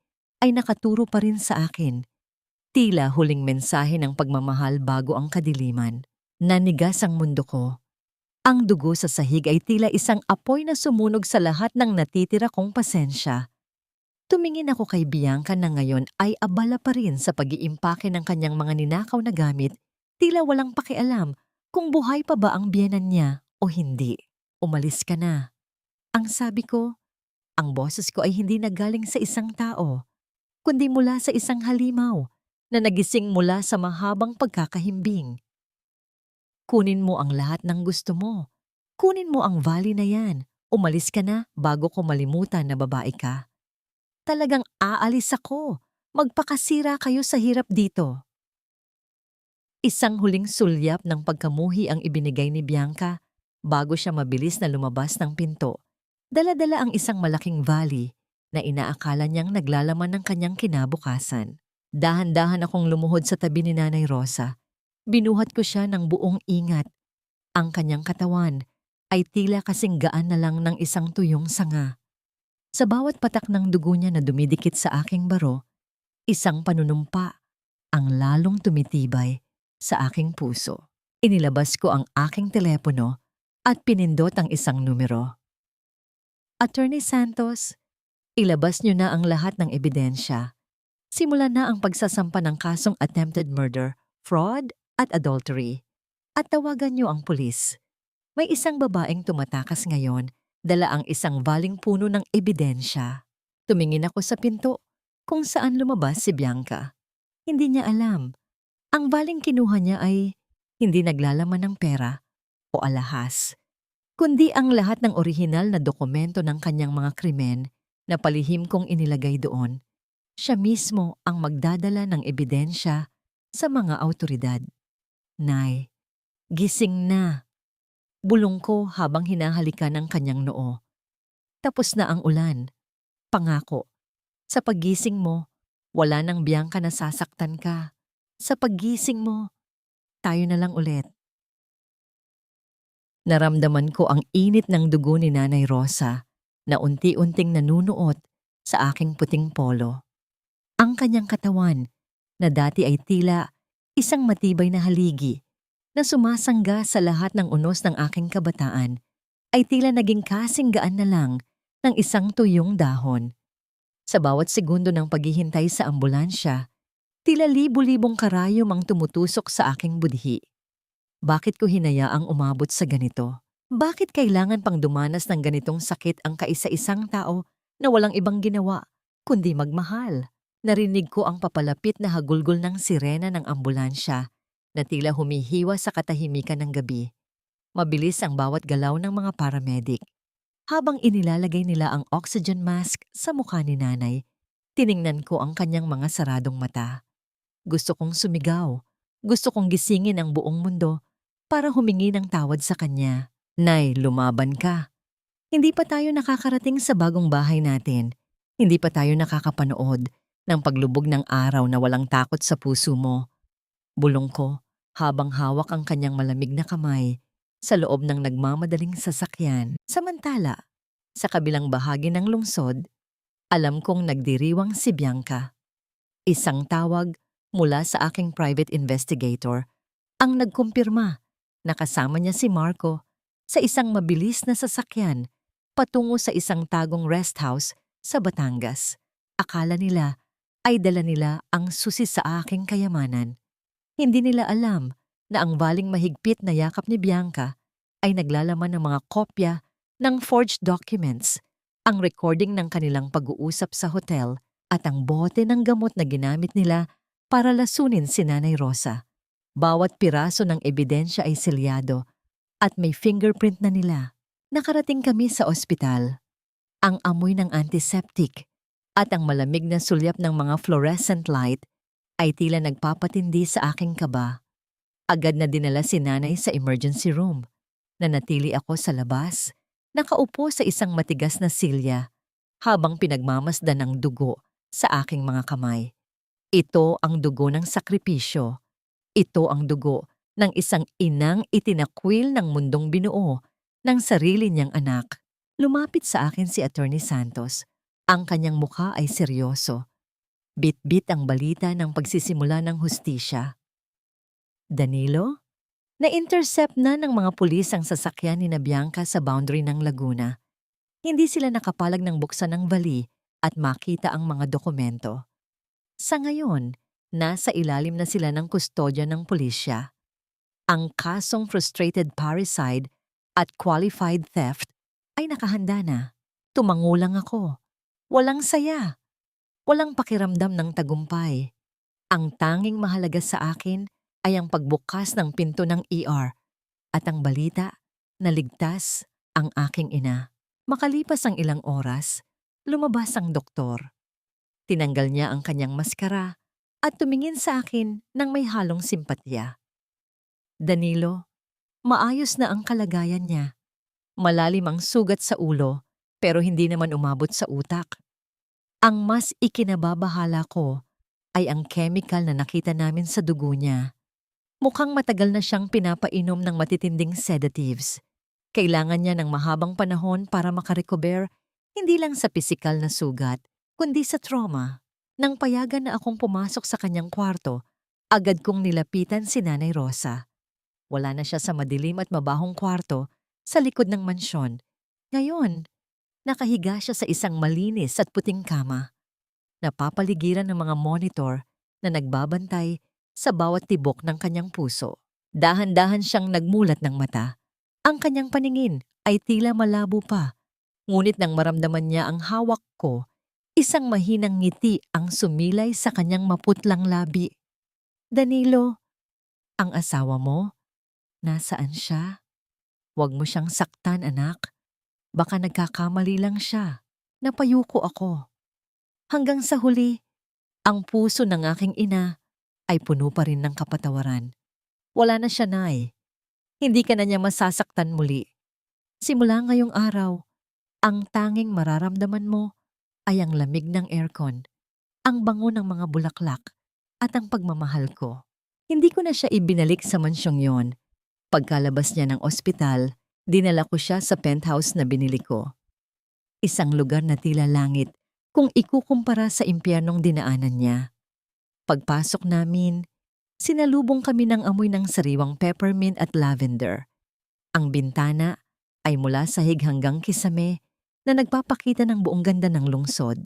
ay nakaturo pa rin sa akin. Tila huling mensahe ng pagmamahal bago ang kadiliman. Nanigas ang mundo ko. Ang dugo sa sahig ay tila isang apoy na sumunog sa lahat ng natitira kong pasensya. Tumingin ako kay Bianca na ngayon ay abala pa rin sa pag-iimpake ng kanyang mga ninakaw na gamit, tila walang pakialam kung buhay pa ba ang biyenan niya o hindi. Umalis ka na. Ang sabi ko, ang boses ko ay hindi nagaling sa isang tao, kundi mula sa isang halimaw na nagising mula sa mahabang pagkakahimbing. Kunin mo ang lahat ng gusto mo. Kunin mo ang valley na yan. Umalis ka na bago ko malimutan na babae ka. Talagang aalis ako. Magpakasira kayo sa hirap dito. Isang huling sulyap ng pagkamuhi ang ibinigay ni Bianca bago siya mabilis na lumabas ng pinto. Dala-dala ang isang malaking valley na inaakala niyang naglalaman ng kanyang kinabukasan. Dahan-dahan akong lumuhod sa tabi ni Nanay Rosa. Binuhat ko siya ng buong ingat. Ang kanyang katawan ay tila kasing gaan na lang ng isang tuyong sanga. Sa bawat patak ng dugo niya na dumidikit sa aking baro, isang panunumpa ang lalong tumitibay sa aking puso. Inilabas ko ang aking telepono at pinindot ang isang numero. Attorney Santos, ilabas niyo na ang lahat ng ebidensya. Simulan na ang pagsasampa ng kasong attempted murder, fraud at adultery. At tawagan niyo ang pulis. May isang babaeng tumatakas ngayon, dala ang isang baling puno ng ebidensya. Tumingin ako sa pinto kung saan lumabas si Bianca. Hindi niya alam. Ang baling kinuha niya ay hindi naglalaman ng pera o alahas, kundi ang lahat ng orihinal na dokumento ng kanyang mga krimen na palihim kong inilagay doon. Siya mismo ang magdadala ng ebidensya sa mga awtoridad. Nay, gising na. Bulong ko habang hinahalikan ang kanyang noo. Tapos na ang ulan. Pangako, sa paggising mo, wala nang Bianca na sasaktan ka. Sa paggising mo, tayo na lang ulit. Naramdaman ko ang init ng dugo ni Nanay Rosa na unti-unting nanunuot sa aking puting polo. Ang kanyang katawan na dati ay tila isang matibay na haligi na sumasangga sa lahat ng unos ng aking kabataan ay tila naging kasing gaan na lang ng isang tuyong dahon. Sa bawat segundo ng paghihintay sa ambulansya, tila libu-libong karayom ang tumutusok sa aking budhi. Bakit ko hinayaang umabot sa ganito? Bakit kailangan pang dumanas ng ganitong sakit ang kaisa-isang tao na walang ibang ginawa kundi magmahal? Narinig ko ang papalapit na hagulgol ng sirena ng ambulansya na tila humihiwa sa katahimikan ng gabi. Mabilis ang bawat galaw ng mga paramedic. Habang inilalagay nila ang oxygen mask sa mukha ni Nanay, tiningnan ko ang kanyang mga saradong mata. Gusto kong sumigaw. Gusto kong gisingin ang buong mundo para humingi ng tawad sa kanya. Nay, lumaban ka. Hindi pa tayo nakakarating sa bagong bahay natin. Hindi pa tayo nakakapanood ng paglubog ng araw na walang takot sa puso mo. Bulong ko habang hawak ang kanyang malamig na kamay sa loob ng nagmamadaling sasakyan. Samantala, sa kabilang bahagi ng lungsod, alam kong nagdiriwang si Bianca. Isang tawag mula sa aking private investigator ang nagkumpirma na kasama niya si Marco sa isang mabilis na sasakyan patungo sa isang tagong rest house sa Batangas. Akala nila ay dala nila ang susi sa aking kayamanan. Hindi nila alam na ang baling mahigpit na yakap ni Bianca ay naglalaman ng mga kopya ng forged documents, ang recording ng kanilang pag-uusap sa hotel at ang bote ng gamot na ginamit nila para lasunin si Nanay Rosa. Bawat piraso ng ebidensya ay selyado at may fingerprint na nila. Nakarating kami sa ospital. Ang amoy ng antiseptic at ang malamig na sulyap ng mga fluorescent light ay tila nagpapatindi sa aking kaba. Agad na dinala si Nanay sa emergency room. Nanatili ako sa labas, nakaupo sa isang matigas na silya habang pinagmamasdan ng dugo sa aking mga kamay. Ito ang dugo ng sakripisyo. Ito ang dugo ng isang inang itinakwil ng mundong binuo ng sarili niyang anak. Lumapit sa akin si Attorney Santos. Ang kanyang mukha ay seryoso. Bit-bit ang balita ng pagsisimula ng hustisya. Danilo, na-intercept na ng mga pulis ang sasakyan ni Bianca sa boundary ng Laguna. Hindi sila nakapalag ng buksan ng vali at makita ang mga dokumento. Sa ngayon, nasa ilalim na sila ng kustodya ng pulisya. Ang kasong frustrated parricide at qualified theft ay nakahanda na. Tumangulang ako. Walang saya. Walang pakiramdam ng tagumpay. Ang tanging mahalaga sa akin ay ang pagbukas ng pinto ng ER at ang balita na ligtas ang aking ina. Makalipas ang ilang oras, lumabas ang doktor. Tinanggal niya ang kanyang maskara at tumingin sa akin ng may halong simpatya. Danilo, maayos na ang kalagayan niya. Malalim ang sugat sa ulo, pero hindi naman umabot sa utak. Ang mas ikinababahala ko ay ang chemical na nakita namin sa dugo niya. Mukhang matagal na siyang pinapainom ng matitinding sedatives. Kailangan niya ng mahabang panahon para makarecover, hindi lang sa pisikal na sugat, kundi sa trauma. Nang payagan na akong pumasok sa kanyang kwarto, agad kong nilapitan si Nanay Rosa. Wala na siya sa madilim at mabahong kwarto sa likod ng mansyon. Ngayon, nakahiga siya sa isang malinis at puting kama. Napapaligiran ng mga monitor na nagbabantay sa bawat tibok ng kanyang puso. Dahan-dahan siyang nagmulat ng mata. Ang kanyang paningin ay tila malabo pa. Ngunit nang maramdaman niya ang hawak ko, isang mahinang ngiti ang sumilay sa kanyang maputlang labi. Danilo, ang asawa mo? Nasaan siya? Huwag mo siyang saktan, anak. Baka nagkakamali lang siya. Napayuko ako. Hanggang sa huli, ang puso ng aking ina ay puno pa rin ng kapatawaran. Wala na siya, Nay. Hindi ka na niya masasaktan muli. Simula ngayong araw, ang tanging mararamdaman mo ay ang lamig ng aircon, ang bango ng mga bulaklak, at ang pagmamahal ko. Hindi ko na siya ibinalik sa mansyong yon. Pagkalabas niya ng ospital, dinala ko siya sa penthouse na binili ko. Isang lugar na tila langit kung ikukumpara sa impyernong dinaanan niya. Pagpasok namin, sinalubong kami ng amoy ng sariwang peppermint at lavender. Ang bintana ay mula sahig hanggang kisame na nagpapakita ng buong ganda ng lungsod.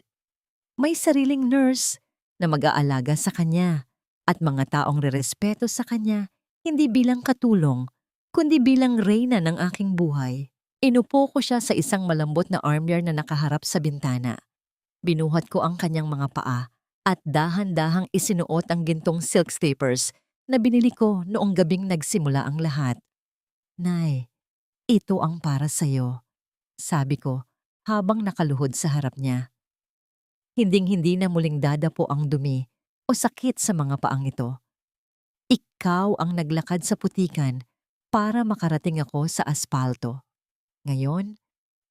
May sariling nurse na mag-aalaga sa kanya at mga taong rerespeto sa kanya hindi bilang katulong, kundi bilang reyna ng aking buhay. Inupo ko siya sa isang malambot na armchair na nakaharap sa bintana. Binuhat ko ang kanyang mga paa at dahan-dahang isinuot ang gintong silk slippers na binili ko noong gabing nagsimula ang lahat. Nay, ito ang para sa'yo, sabi ko habang nakaluhod sa harap niya. Hinding-hindi na muling dadapo ang dumi o sakit sa mga paang ito. Ikaw ang naglakad sa putikan para makarating ako sa aspalto. Ngayon,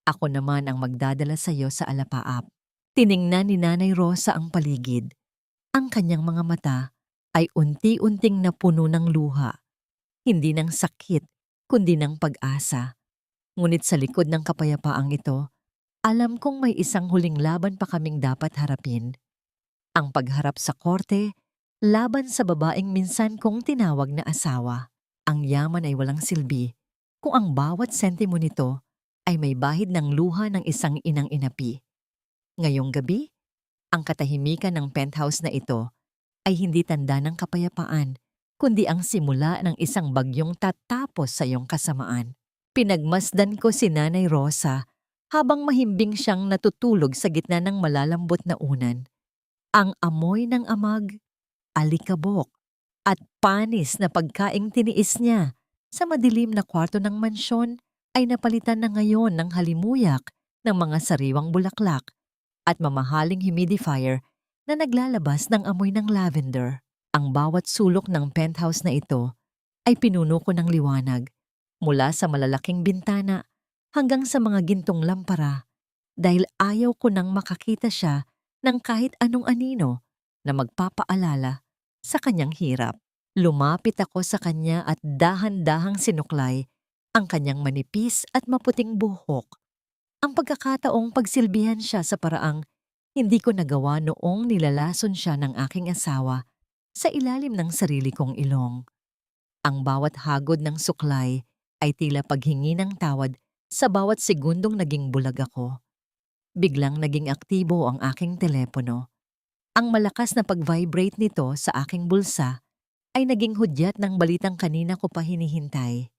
ako naman ang magdadala sa iyo sa alapaap. Tiningnan ni Nanay Rosa ang paligid. Ang kanyang mga mata ay unti-unting napuno ng luha. Hindi ng sakit, kundi ng pag-asa. Ngunit sa likod ng kapayapaang ito, alam kong may isang huling laban pa kaming dapat harapin. Ang pagharap sa korte, laban sa babaeng minsan kong tinawag na asawa. Ang yaman ay walang silbi kung ang bawat sentimo nito ay may bahid ng luha ng isang inang inapi. Ngayong gabi, ang katahimikan ng penthouse na ito ay hindi tanda ng kapayapaan, kundi ang simula ng isang bagyong tatapos sa iyong kasamaan. Pinagmasdan ko si Nanay Rosa habang mahimbing siyang natutulog sa gitna ng malalambot na unan. Ang amoy ng amag, alikabok, at panis na pagkaing tiniis niya sa madilim na kwarto ng mansyon ay napalitan na ngayon ng halimuyak ng mga sariwang bulaklak at mamahaling humidifier na naglalabas ng amoy ng lavender. Ang bawat sulok ng penthouse na ito ay pinuno ko ng liwanag mula sa malalaking bintana hanggang sa mga gintong lampara dahil ayaw ko nang makakita siya ng kahit anong anino na magpapaalala sa kanyang hirap. Lumapit ako sa kanya at dahan-dahang sinuklay ang kanyang manipis at maputing buhok. Ang pagkakataong pagsilbihan siya sa paraang hindi ko nagawa noong nilalason siya ng aking asawa sa ilalim ng sarili kong ilong. Ang bawat hagod ng suklay ay tila paghingi ng tawad sa bawat segundong naging bulag ako. Biglang naging aktibo ang aking telepono. Ang malakas na pag-vibrate nito sa aking bulsa ay naging hudyat ng balitang kanina ko pa hinihintay.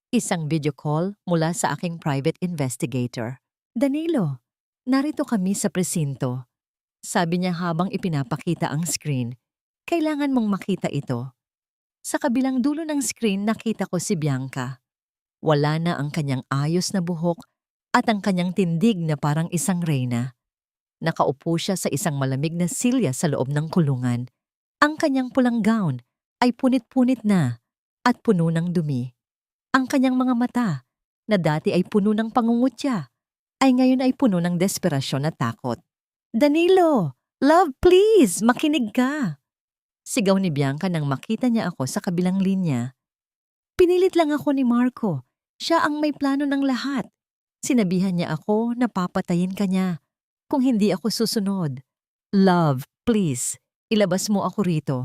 Isang video call mula sa aking private investigator. Danilo, narito kami sa presinto. Sabi niya habang ipinapakita ang screen. Kailangan mong makita ito. Sa kabilang dulo ng screen nakita ko si Bianca. Wala na ang kanyang ayos na buhok at ang kanyang tindig na parang isang reyna. Nakaupo siya sa isang malamig na silya sa loob ng kulungan. Ang kanyang pulang gown ay punit-punit na at puno ng dumi. Ang kanyang mga mata, na dati ay puno ng pangungutya, ay ngayon ay puno ng desperasyon at takot. Danilo! Love, please! Makinig ka! Sigaw ni Bianca nang makita niya ako sa kabilang linya. Pinilit lang ako ni Marco. Siya ang may plano ng lahat. Sinabihan niya ako na papatayin ka niya kung hindi ako susunod. Love, please, ilabas mo ako rito.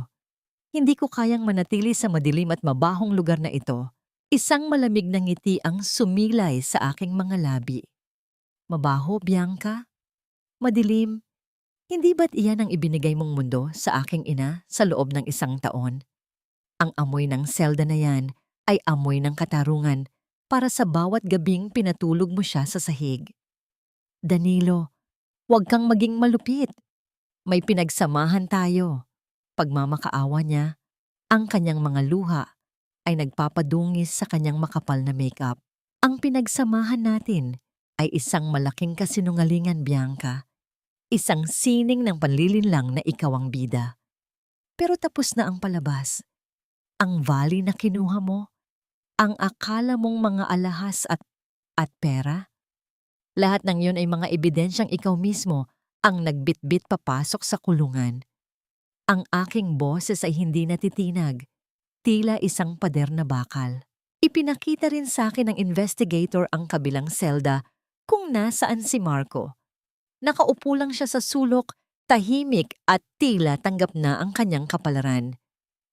Hindi ko kayang manatili sa madilim at mabahong lugar na ito. Isang malamig na ngiti ang sumilay sa aking mga labi. Mabaho, Bianca? Madilim? Hindi ba't iyan ang ibinigay mong mundo sa aking ina sa loob ng 1 taon? Ang amoy ng selda na yan ay amoy ng katarungan para sa bawat gabing pinatulog mo siya sa sahig. Danilo, huwag kang maging malupit. May pinagsamahan tayo. Pagmamakaawa niya, ang kanyang mga luha ay nagpapadungis sa kanyang makapal na makeup. Ang pinagsamahan natin ay isang malaking kasinungalingan, Bianca. Isang sining ng panlilinlang na ikaw ang bida. Pero tapos na ang palabas. Ang valley na kinuha mo, ang akala mong mga alahas at pera. Lahat ng yun ay mga ebidensyang ikaw mismo ang nagbitbit papasok sa kulungan. Ang aking boses ay hindi natitinag, tila isang pader na bakal. Ipinakita rin sa akin ng investigator ang kabilang selda kung nasaan si Marco. Nakaupo lang siya sa sulok, tahimik at tila tanggap na ang kanyang kapalaran.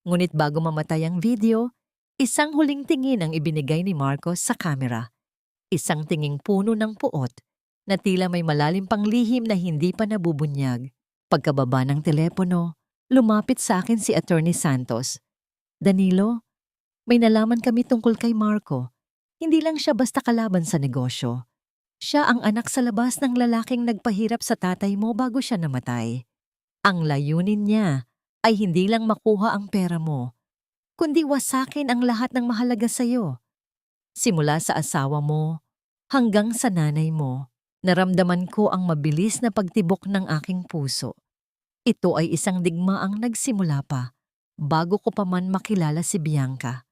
Ngunit bago mamatay ang video, isang huling tingin ang ibinigay ni Marco sa kamera. Isang tinging puno ng puot na tila may malalim pang lihim na hindi pa nabubunyag. Pagkababa ng telepono, lumapit sa akin si Attorney Santos. Danilo, may nalaman kami tungkol kay Marco. Hindi lang siya basta kalaban sa negosyo. Siya ang anak sa labas ng lalaking nagpahirap sa tatay mo bago siya namatay. Ang layunin niya ay hindi lang makuha ang pera mo, kundi wasakin ang lahat ng mahalaga sa'yo. Simula sa asawa mo hanggang sa nanay mo, naramdaman ko ang mabilis na pagtibok ng aking puso. Ito ay isang digmaang nagsimula pa, bago ko pa man makilala si Bianca.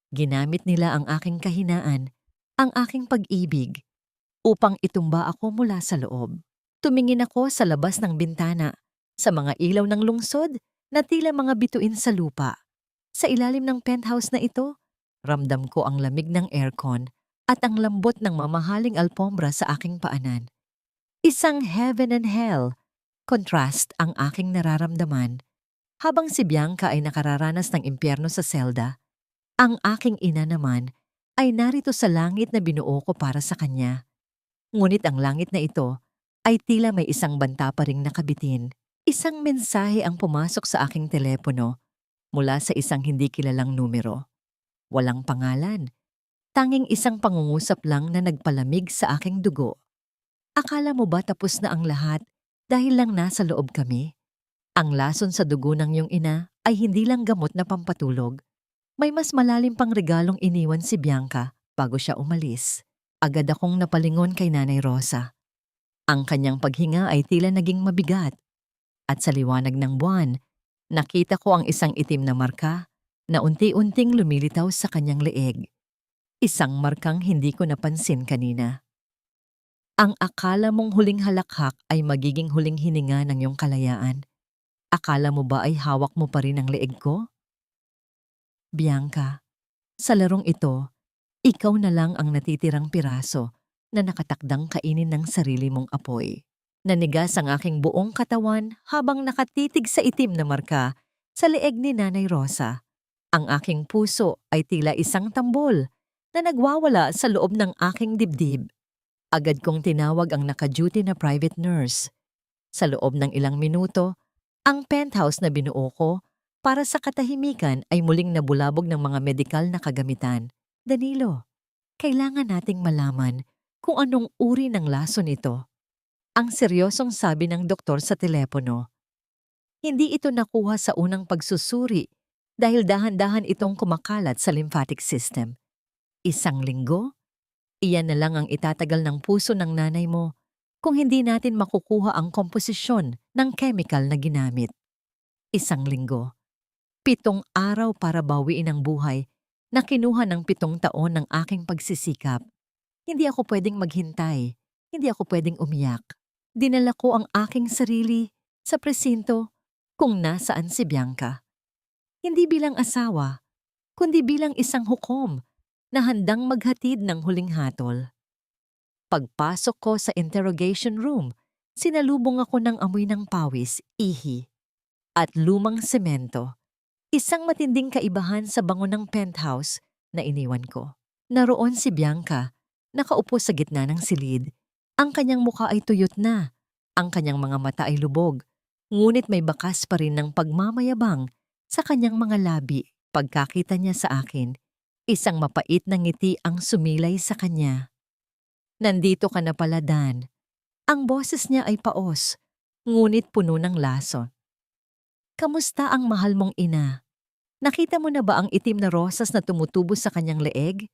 Ginamit nila ang aking kahinaan, ang aking pag-ibig, upang itumba ako mula sa loob. Tumingin ako sa labas ng bintana, sa mga ilaw ng lungsod na tila mga bituin sa lupa. Sa ilalim ng penthouse na ito, ramdam ko ang lamig ng aircon at ang lambot ng mamahaling alpombra sa aking paanan. Isang heaven and hell, contrast ang aking nararamdaman. Habang si Bianca ay nakararanas ng impyerno sa selda, ang aking ina naman ay narito sa langit na binuo ko para sa kanya. Ngunit ang langit na ito ay tila may isang banta pa ring nakabitin. Isang mensahe ang pumasok sa aking telepono mula sa isang hindi kilalang numero. Walang pangalan, tanging isang pangungusap lang na nagpalamig sa aking dugo. Akala mo ba tapos na ang lahat dahil lang nasa loob kami? Ang lason sa dugo ng iyong ina ay hindi lang gamot na pampatulog. May mas malalim pang regalong iniwan si Bianca bago siya umalis. Agad akong napalingon kay Nanay Rosa. Ang kanyang paghinga ay tila naging mabigat. At sa liwanag ng buwan, nakita ko ang isang itim na marka na unti-unting lumilitaw sa kanyang leeg. Isang markang hindi ko napansin kanina. Ang akala mong huling halakhak ay magiging huling hininga ng iyong kalayaan. Akala mo ba ay hawak mo pa rin ang leeg ko? Bianca, sa larong ito, ikaw na lang ang natitirang piraso na nakatakdang kainin ng sarili mong apoy. Nanigas ang aking buong katawan habang nakatitig sa itim na marka sa leeg ni Nanay Rosa. Ang aking puso ay tila isang tambol na nagwawala sa loob ng aking dibdib. Agad kong tinawag ang naka-duty na private nurse. Sa loob ng ilang minuto, ang penthouse na binuo ko para sa katahimikan ay muling nabulabog ng mga medikal na kagamitan. Danilo, kailangan nating malaman kung anong uri ng lason ito. Ang seryosong sabi ng doktor sa telepono. Hindi ito nakuha sa unang pagsusuri dahil dahan-dahan itong kumakalat sa lymphatic system. 1 linggo? Iyan na lang ang itatagal ng puso ng nanay mo kung hindi natin makukuha ang komposisyon ng chemical na ginamit. 1 linggo. 7 araw para bawiin ang buhay na kinuha ng 7 taon ng aking pagsisikap. Hindi ako pwedeng maghintay. Hindi ako pwedeng umiyak. Dinala ko ang aking sarili sa presinto kung nasaan si Bianca. Hindi bilang asawa, kundi bilang isang hukom na handang maghatid ng huling hatol. Pagpasok ko sa interrogation room, sinalubong ako ng amoy ng pawis, ihi, at lumang semento. Isang matinding kaibahan sa bango ng penthouse na iniwan ko. Naroon si Bianca, nakaupo sa gitna ng silid. Ang kanyang mukha ay tuyot na, ang kanyang mga mata ay lubog, ngunit may bakas pa rin ng pagmamayabang sa kanyang mga labi. Pagkakita niya sa akin, isang mapait na ngiti ang sumilay sa kanya. Nandito ka na pala, Dan. Ang boses niya ay paos, ngunit puno ng lason. Kamusta ang mahal mong ina? Nakita mo na ba ang itim na rosas na tumutubo sa kanyang leeg?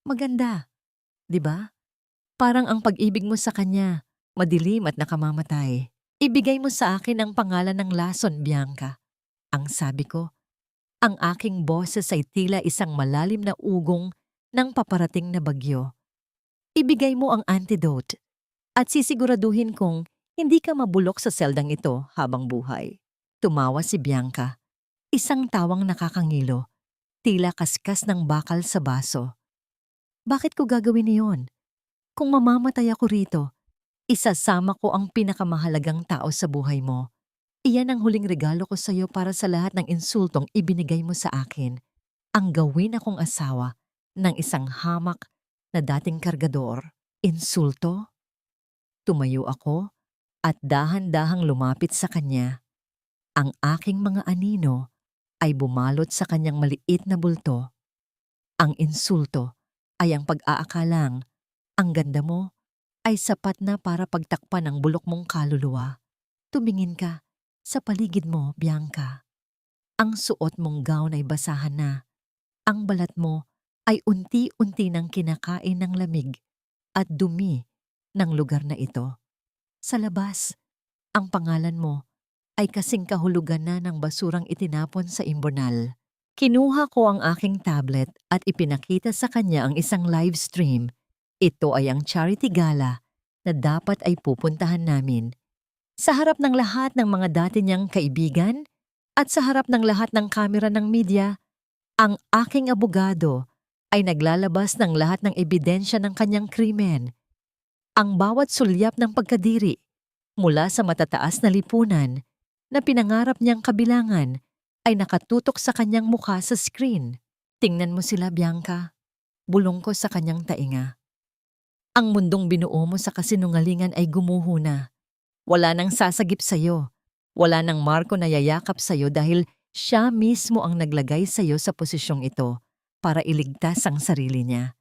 Maganda, di ba? Parang ang pag-ibig mo sa kanya, madilim at nakamamatay. Ibigay mo sa akin ang pangalan ng lason, Bianca. Ang sabi ko, ang aking boses ay tila isang malalim na ugong ng paparating na bagyo. Ibigay mo ang antidote at sisiguraduhin kong hindi ka mabulok sa seldang ito habang buhay. Tumawa si Bianca. Isang tawang nakakangilo, tila kaskas ng bakal sa baso. Bakit ko gagawin iyon? Kung mamamatay ako rito, isasama ko ang pinakamahalagang tao sa buhay mo. Iyan ang huling regalo ko sa iyo para sa lahat ng insultong ibinigay mo sa akin. Ang gawin akong asawa ng isang hamak na dating kargador. Insulto? Tumayo ako at dahan-dahang lumapit sa kanya. Ang aking mga anino ay bumalot sa kanyang maliit na bulto. Ang insulto ay ang pag-aakalang ang ganda mo ay sapat na para pagtakpan ang bulok mong kaluluwa. Tumingin ka sa paligid mo, Bianca. Ang suot mong gown ay basahan na. Ang balat mo ay unti-unti nang kinakain ng lamig at dumi ng lugar na ito. Sa labas, ang pangalan mo ay kasing kahulugan na ng basurang itinapon sa imbonal. Kinuha ko ang aking tablet at ipinakita sa kanya ang isang live stream. Ito ay ang charity gala na dapat ay pupuntahan namin. Sa harap ng lahat ng mga dati niyang kaibigan at sa harap ng lahat ng kamera ng media, ang aking abogado ay naglalabas ng lahat ng ebidensya ng kanyang krimen. Ang bawat sulyap ng pagkadiri mula sa matataas na lipunan na pinangarap niyang kabilangan ay nakatutok sa kanyang mukha sa screen. Tingnan mo sila, Bianca. Bulong ko sa kanyang tainga. Ang mundong binuo mo sa kasinungalingan ay gumuho na. Wala nang sasagip sa'yo. Wala nang Marco na yayakap sa'yo dahil siya mismo ang naglagay sa'yo sa posisyong ito para iligtas ang sarili niya.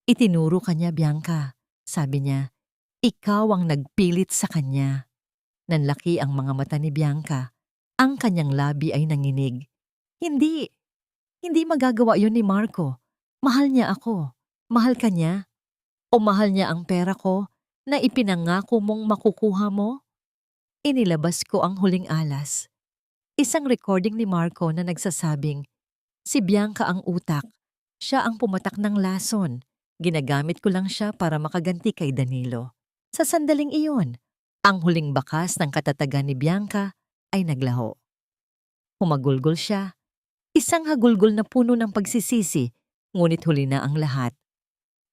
Itinuro kanya, Bianca. Sabi niya, ikaw ang nagpilit sa kanya. Nanlaki ang mga mata ni Bianca. Ang kanyang labi ay nanginig. Hindi. Hindi magagawa yun ni Marco. Mahal niya ako. Mahal ka niya? O mahal niya ang pera ko na ipinangako mong makukuha mo? Inilabas ko ang huling alas. Isang recording ni Marco na nagsasabing, si Bianca ang utak. Siya ang pumatak ng lason. Ginagamit ko lang siya para makaganti kay Danilo. Sa sandaling iyon, ang huling bakas ng katatagan ni Bianca ay naglaho. Humagulgol siya. Isang hagulgol na puno ng pagsisisi, ngunit huli na ang lahat.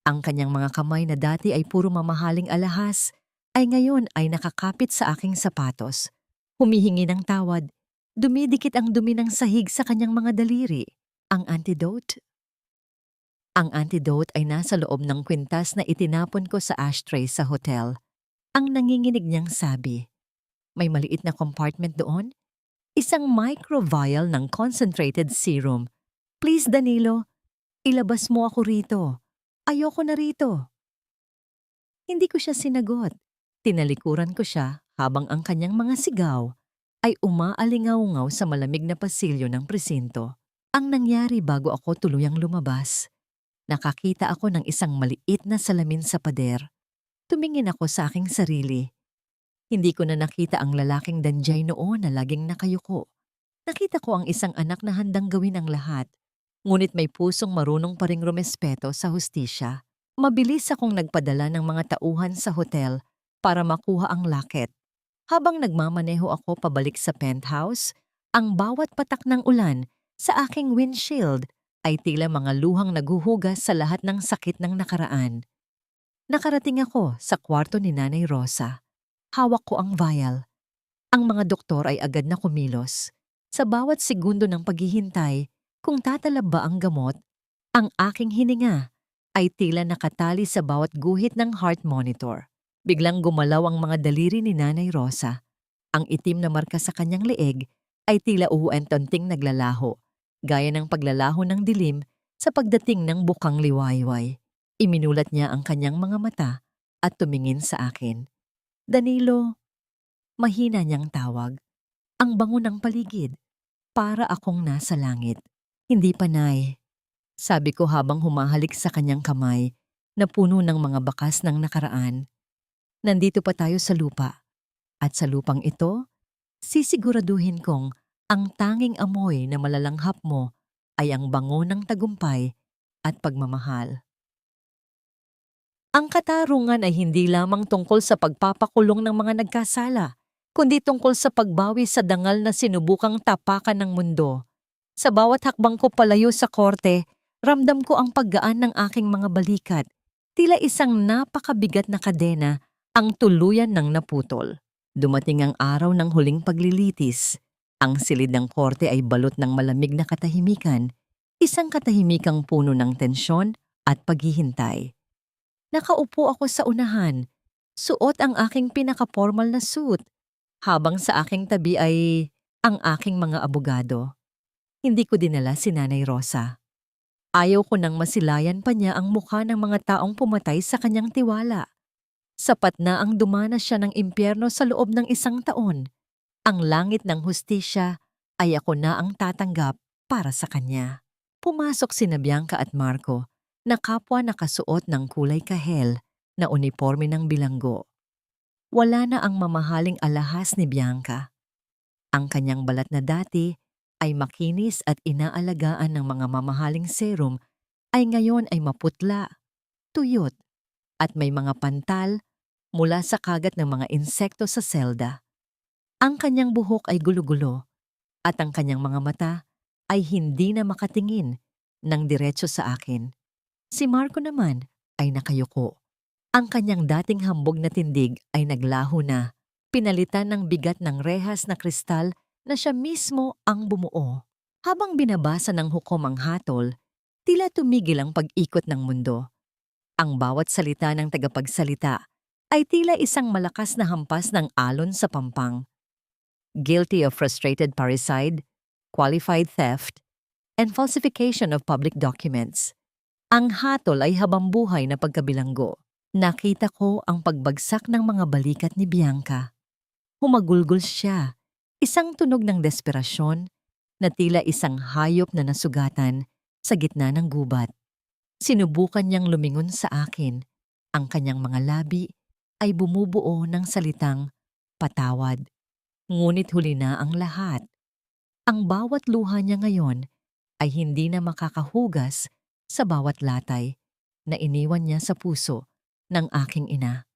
Ang kanyang mga kamay na dati ay puro mamahaling alahas, ay ngayon ay nakakapit sa aking sapatos. Humihingi ng tawad, dumidikit ang dumi ng sahig sa kanyang mga daliri. Ang antidote? Ang antidote ay nasa loob ng kwintas na itinapon ko sa ashtray sa hotel. Ang nanginginig niyang sabi, may maliit na compartment doon? Isang micro-vial ng concentrated serum. Please, Danilo, ilabas mo ako rito. Ayoko na rito. Hindi ko siya sinagot. Tinalikuran ko siya habang ang kanyang mga sigaw ay umaalingaw-ngaw sa malamig na pasilyo ng presinto. Ang nangyari bago ako tuluyang lumabas. Nakakita ako ng isang maliit na salamin sa pader. Tumingin ako sa aking sarili. Hindi ko na nakita ang lalaking danjay noon na laging nakayuko. Nakita ko ang isang anak na handang gawin ang lahat. Ngunit may pusong marunong pa ring rumespeto sa hustisya. Mabilis akong nagpadala ng mga tauhan sa hotel para makuha ang locket. Habang nagmamaneho ako pabalik sa penthouse, ang bawat patak ng ulan sa aking windshield ay tila mga luhang naghuhugas sa lahat ng sakit ng nakaraan. Nakarating ako sa kwarto ni Nanay Rosa. Hawak ko ang vial. Ang mga doktor ay agad na kumilos. Sa bawat segundo ng paghihintay, kung tatalab ba ang gamot, ang aking hininga ay tila nakatali sa bawat guhit ng heart monitor. Biglang gumalaw ang mga daliri ni Nanay Rosa. Ang itim na marka sa kanyang leeg ay tila uhuentonting naglalaho, gaya ng paglalaho ng dilim sa pagdating ng bukang liwayway. Iminulat niya ang kanyang mga mata at tumingin sa akin. Danilo, mahina niyang tawag. Ang bango ng paligid, para akong nasa langit. Hindi panay, sabi ko habang humahalik sa kanyang kamay na puno ng mga bakas ng nakaraan. Nandito pa tayo sa lupa. At sa lupang ito, sisiguraduhin kong ang tanging amoy na malalanghap mo ay ang bango ng tagumpay at pagmamahal. Ang katarungan ay hindi lamang tungkol sa pagpapakulong ng mga nagkasala, kundi tungkol sa pagbawi sa dangal na sinubukang tapakan ng mundo. Sa bawat hakbang ko palayo sa korte, ramdam ko ang paggaan ng aking mga balikat. Tila isang napakabigat na kadena ang tuluyan ng naputol. Dumating ang araw ng huling paglilitis. Ang silid ng korte ay balot ng malamig na katahimikan, isang katahimikang puno ng tensyon at paghihintay. Nakaupo ako sa unahan, suot ang aking pinaka-formal na suit, habang sa aking tabi ay ang aking mga abogado. Hindi ko dinala si Nanay Rosa. Ayaw ko nang masilayan pa niya ang mukha ng mga taong pumatay sa kanyang tiwala. Sapat na ang dumanas siya ng impyerno sa loob ng 1 taon. Ang langit ng hustisya ay ako na ang tatanggap para sa kanya. Pumasok sina Bianca at Marco na kapwa nakasuot ng kulay kahel na uniforme ng bilanggo. Wala na ang mamahaling alahas ni Bianca. Ang kanyang balat na dati ay makinis at inaalagaan ng mga mamahaling serum ay ngayon ay maputla, tuyot, at may mga pantal mula sa kagat ng mga insekto sa selda. Ang kanyang buhok ay gulo-gulo at ang kanyang mga mata ay hindi na makatingin ng diretso sa akin. Si Marco naman ay nakayuko. Ang kanyang dating hambog na tindig ay naglaho na, pinalitan ng bigat ng rehas na kristal na siya mismo ang bumuo. Habang binabasa ng hukom ang hatol, tila tumigil ang pag-ikot ng mundo. Ang bawat salita ng tagapagsalita ay tila isang malakas na hampas ng alon sa pampang. Guilty of frustrated parricide, qualified theft, and falsification of public documents. Ang hatol ay habambuhay na pagkabilanggo. Nakita ko ang pagbagsak ng mga balikat ni Bianca. Humagulgol siya, isang tunog ng desperasyon na tila isang hayop na nasugatan sa gitna ng gubat. Sinubukan niyang lumingon sa akin. Ang kanyang mga labi ay bumubuo ng salitang patawad. Ngunit huli na ang lahat. Ang bawat luha niya ngayon ay hindi na makakahugas sa bawat latay na iniwan niya sa puso ng aking ina.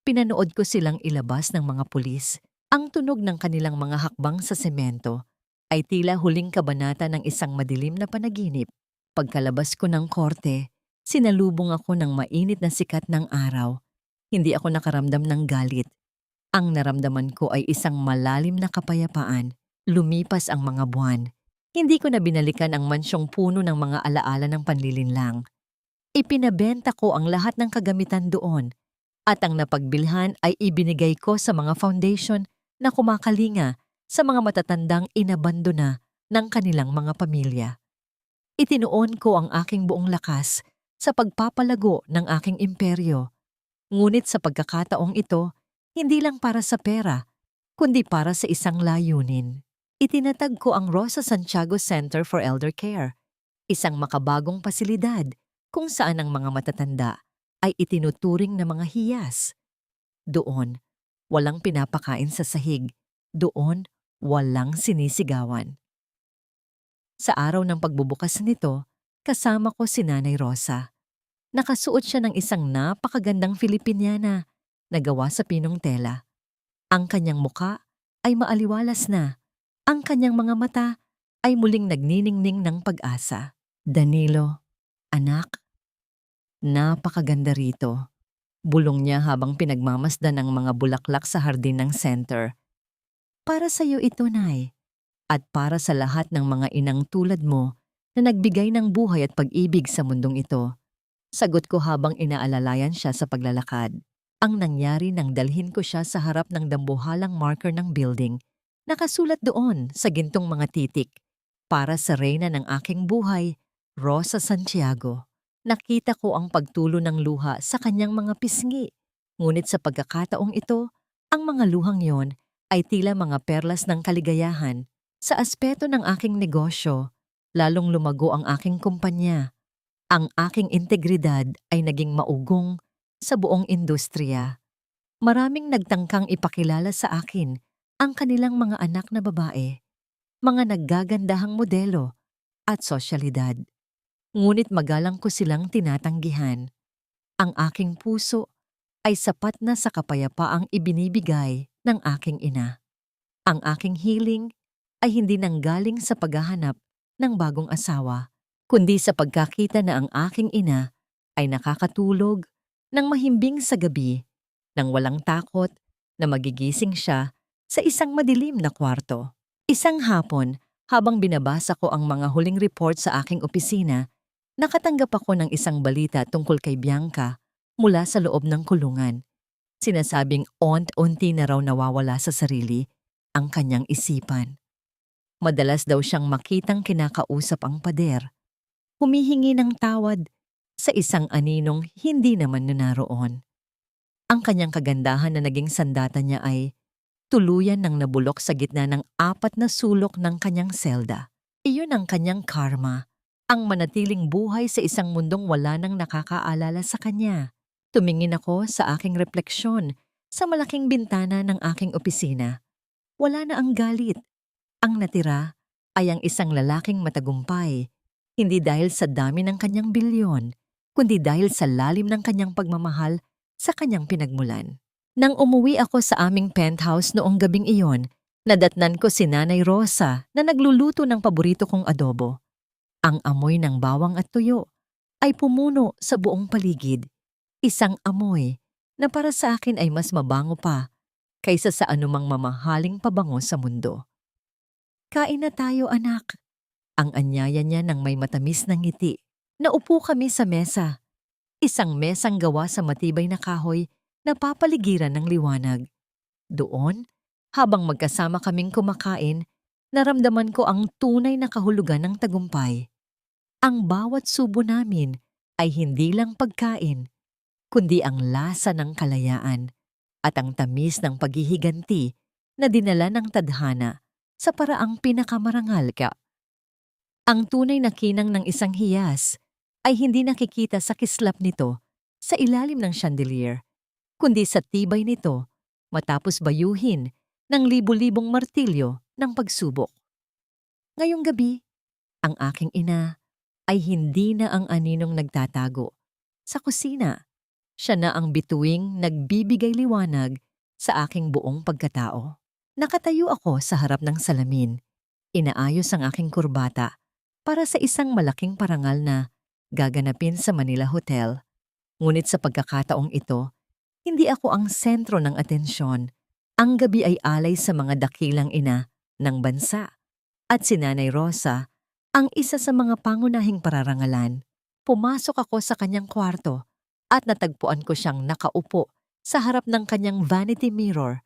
Pinanood ko silang ilabas ng mga pulis. Ang tunog ng kanilang mga hakbang sa semento ay tila huling kabanata ng isang madilim na panaginip. Pagkalabas ko ng korte, sinalubong ako ng mainit na sikat ng araw. Hindi ako nakaramdam ng galit. Ang naramdaman ko ay isang malalim na kapayapaan. Lumipas ang mga buwan. Hindi ko na binalikan ang mansyong puno ng mga alaala ng panlilinlang. Ipinabenta ko ang lahat ng kagamitan doon at ang napagbilhan ay ibinigay ko sa mga foundation na kumakalinga sa mga matatandang inabandona ng kanilang mga pamilya. Itinuon ko ang aking buong lakas sa pagpapalago ng aking imperyo. Ngunit sa pagkakataong ito, hindi lang para sa pera, kundi para sa isang layunin. Itinatag ko ang Rosa Santiago Center for Elder Care, isang makabagong pasilidad kung saan ang mga matatanda ay itinuturing na mga hiyas. Doon, walang pinapakain sa sahig. Doon, walang sinisigawan. Sa araw ng pagbubukas nito, kasama ko si Nanay Rosa. Nakasuot siya ng isang napakagandang Filipiniana na gawa sa pinong tela. Ang kanyang muka ay maaliwalas na. Ang kanyang mga mata ay muling nagniningning ng pag-asa. Danilo, anak, napakaganda rito. Bulong niya habang pinagmamasdan ang mga bulaklak sa hardin ng center. Para sa iyo ito, Nay. At para sa lahat ng mga inang tulad mo na nagbigay ng buhay at pag-ibig sa mundong ito. Sagot ko habang inaalalayan siya sa paglalakad. Ang nangyari nang dalhin ko siya sa harap ng dambuhalang marker ng building. Nakasulat doon sa gintong mga titik. Para sa reyna ng aking buhay, Rosa Santiago. Nakita ko ang pagtulo ng luha sa kanyang mga pisngi. Ngunit sa pagkakataong ito, ang mga luhang yon ay tila mga perlas ng kaligayahan. Sa aspeto ng aking negosyo, lalong lumago ang aking kumpanya. Ang aking integridad ay naging maugong sa buong industriya. Maraming nagtangkang ipakilala sa akin ang kanilang mga anak na babae, mga naggagandahang modelo at sosyalidad. Ngunit magalang ko silang tinatanggihan. Ang aking puso ay sapat na sa kapayapaang ibinibigay ng aking ina. Ang aking healing ay hindi nanggaling sa paghahanap ng bagong asawa, kundi sa pagkakita na ang aking ina ay nakakatulog ng mahimbing sa gabi nang walang takot na magigising siya sa isang madilim na kwarto. Isang hapon, habang binabasa ko ang mga huling report sa aking opisina, nakatanggap ako ng isang balita tungkol kay Bianca mula sa loob ng kulungan. Sinasabing unti-unti na raw nawawala sa sarili ang kanyang isipan. Madalas daw siyang makitang kinakausap ang pader, humihingi ng tawad sa isang aninong hindi naman naroon. Ang kanyang kagandahan na naging sandata niya ay tuluyan ng nabulok sa gitna ng 4 na sulok ng kanyang selda. Iyon ang kanyang karma, ang manatiling buhay sa isang mundong wala nang nakakaalala sa kanya. Tumingin ako sa aking refleksyon sa malaking bintana ng aking opisina. Wala na ang galit. Ang natira ay ang isang lalaking matagumpay, hindi dahil sa dami ng kanyang bilyon, kundi dahil sa lalim ng kanyang pagmamahal sa kanyang pinagmulan. Nang umuwi ako sa aming penthouse noong gabing iyon, nadatnan ko si Nanay Rosa na nagluluto ng paborito kong adobo. Ang amoy ng bawang at tuyo ay pumuno sa buong paligid. Isang amoy na para sa akin ay mas mabango pa kaysa sa anumang mamahaling pabango sa mundo. Kain na tayo, anak. Ang anyaya niya ng may matamis na ngiti. Naupo kami sa mesa. Isang mesang gawa sa matibay na kahoy na papaligiran ng liwanag. Doon, habang magkasama kaming kumakain, naramdaman ko ang tunay na kahulugan ng tagumpay. Ang bawat subo namin ay hindi lang pagkain, kundi ang lasa ng kalayaan at ang tamis ng paghihiganti na dinala ng tadhana sa paraang pinakamarangal ka. Ang tunay na kinang ng isang hiyas ay hindi nakikita sa kislap nito sa ilalim ng chandelier, kundi sa tibay nito matapos bayuhin ng libu-libong martilyo ng pagsubok. Ngayong gabi, ang aking ina ay hindi na ang aninong nagtatago. Sa kusina, siya na ang bituing nagbibigay liwanag sa aking buong pagkatao. Nakatayo ako sa harap ng salamin. Inaayos ang aking kurbata para sa isang malaking parangal na gaganapin sa Manila Hotel. Ngunit sa pagkakataong ito, hindi ako ang sentro ng atensyon. Ang gabi ay alay sa mga dakilang ina ng bansa. At si Nanay Rosa, ang isa sa mga pangunahing pararangalan. Pumasok ako sa kanyang kwarto at natagpuan ko siyang nakaupo sa harap ng kanyang vanity mirror.